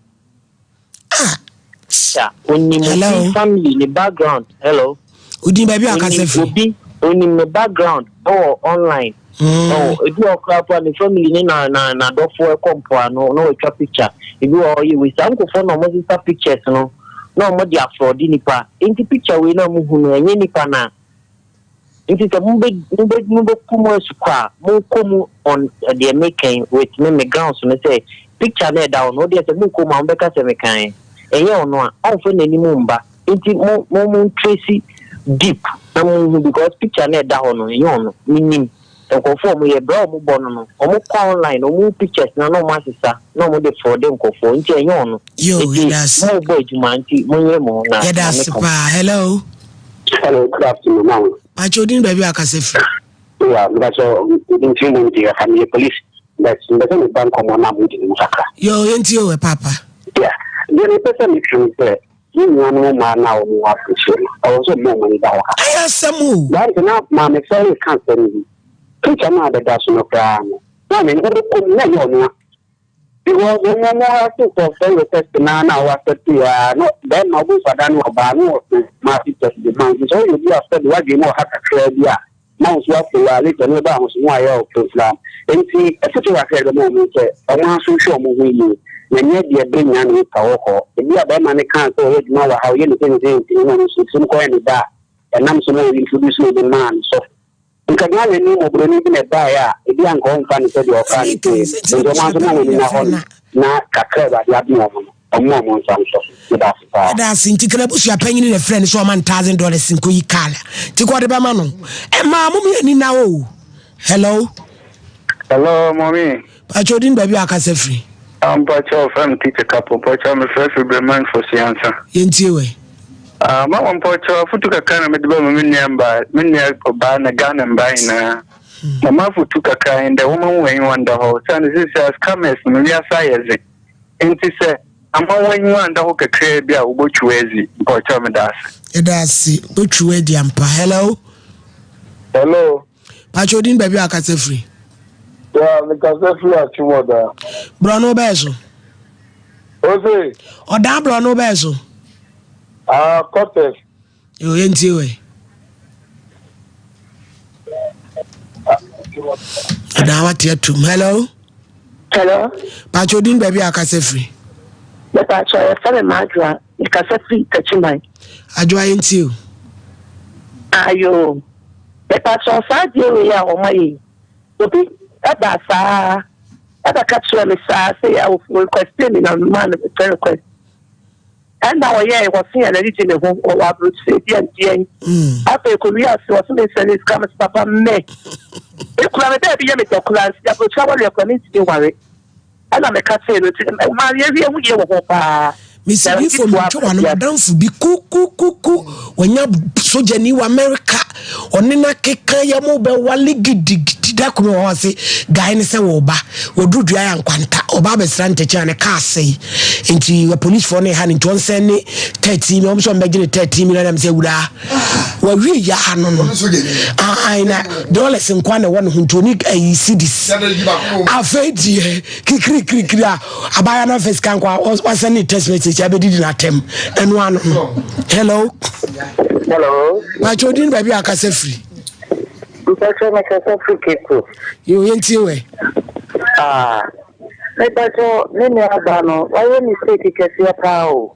When you family in the background, hello. Udi baby akasefri. When in the background or online. Oh, if you are crap on the family na do for a compo no a picture. If you are with some for no more pictures no more dia for dinipa. In the picture we no muhu no nipa na. It is a mube kumo sukwa mo komu on the making with me grounds me say picture there down no there say mo komu ambeka se mekan. Enye ono a on fe nani mumba. Inti mo tracy deep na mo because picture there down no enye ono minim. Conform ye bro mo bono no omo online omo pictures na no masisa no mo de for dem kofo nti enye ono yo that's mo boy jumanti mo nye mo na that's pa hello Good afternoon now. Pachodin baby akasefri. Yeah, that's all in Timon the family police that's in the bank Nkomo na mu di musaka. Yo yenti o papa. Yeah. The person is say you know man now mo appreciate. I also know money that. I asemu. That is not my say cancer. Teacher na the dash no plan. I mean, what do you know? Because when you are to fulfill the test na was no then no go for that no ba no my teacher the man so you be after the game or have a clear now so for later no ba so why your program and see a situation the moment I want to show mo we you na nye de be nya no ka wo ko e bia ba man kan so we know how you anything no so ko any da and I'm so introduce the man so nkagane ni mo broni bi na da ya e bia nko nfa ni se de o kan ndo ma so mo ni na ho na kakra ba dia bi mo mo nfa so da sinti kra busu apanyin ne friend so man $1,000 nko yi kala ti ko de be ma no e ma mo mi ni na o hello mommy Pachodin baby akasefri Pacho from teacher couple Pacho me first rebrand for science yenti we mama Pacho futuka kana mediba minne ba na Ghana mbai na mama futuka kind the woman when wonder ho san this is commerce me ya sayeze enti se ama when wonder ho kakra bia ubochuezi Pacho me das edasi bochuedi ampa hello Pachodin baby akasefri yeah me kasefri achimoda brono bezo Ose oda brono bezo Cortes. Yo yenti we. Ada wati atum. Hello. Pachodin baby akasefri. Pacho ya fere madra ikasefri kachimai. Adwa yenti o. Ayo. Pacho sa die ya o mai. Obi aba sa aba katwa me sa say I will question na man the request. And now, yeah, was seeing a little in the home or Abroad City and Jane. After Korea, so was in his comments, Papa May. If Clamata be a class, that will travel your community, worry. And I'm a cat saying, Maria, we have Miss Uniform, Madame Fubi, cuckoo, when you're so genuine America, or Nina Kekaya mobile, one liggy dakuno guy se woba wodu dua ya nkwanta oba besrante cha ne ka sei enti police for ne han nti on send 30 million so mbegine 30 million am se wura wa wi ya hano no na dollars nkwa na won huntoni ayi cedis afedi kikri abaya na face kan kwa wa send text message abedi na tem enu ano hello Pachodin baby akasefri Pacho na kasefri keko yo yenti we me pacho nene abano waye mistake kesi pa o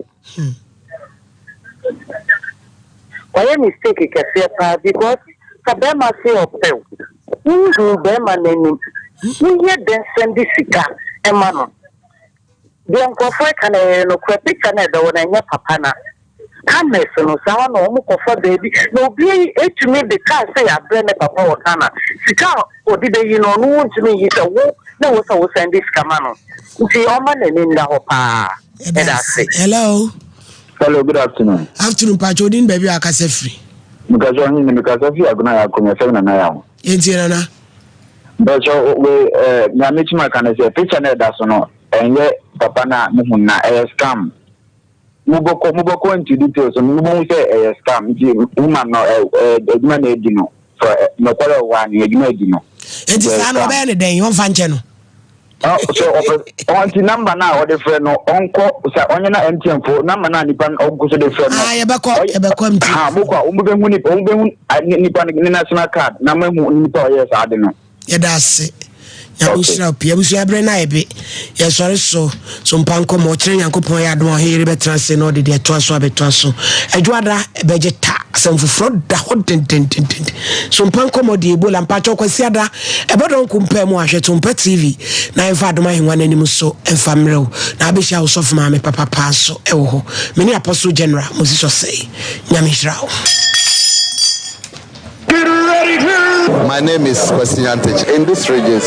waye mistake kesi pa because kabema se opel ndu bema neni niye den sendi sika emano de nkofo kana no kwa picture na do na nya papa na Kames no sawa no mu kofa baby no bi etumi de ka say abre ne papa wo kana sika odi de yi no no ntumi yi se wo na wo sa wo send this kamano nti o ma na ni nda ho pa hello good afternoon Pachodin baby akasefri because only because of you are going to come seven now. Yentina. But so we Yamichima can say picture that's no, and yet Papa na Muna a scam. Muboko into details and Mumu say a scam, woman no a man edino for no quarter one, you know. It is an obey day, you find channel. Oh, so on the number now, what the friend no uncle, on your empty and for number 9 pan uncle to the friend. I ever come to Muka, I need national card, number yes, I don't know. Yeah, that's it. Yabusia Brena be. Yes, sorry, so Sompa Nkomo train Yankopon ya do here be translate no de toaso abetoaso. Adwada ebejeta sem fufro da hodden. Sompa Nkomo de ebola mpacho kwasi ada ebodon kumpa mu ahwe Sompa TV na emfa adoma henwa nanim so emfa mrew na abehia osof ma me papa so ewo ho. Meni Apostle General Moses say Nyamihirao. My name is Kwasi Antich. In this region,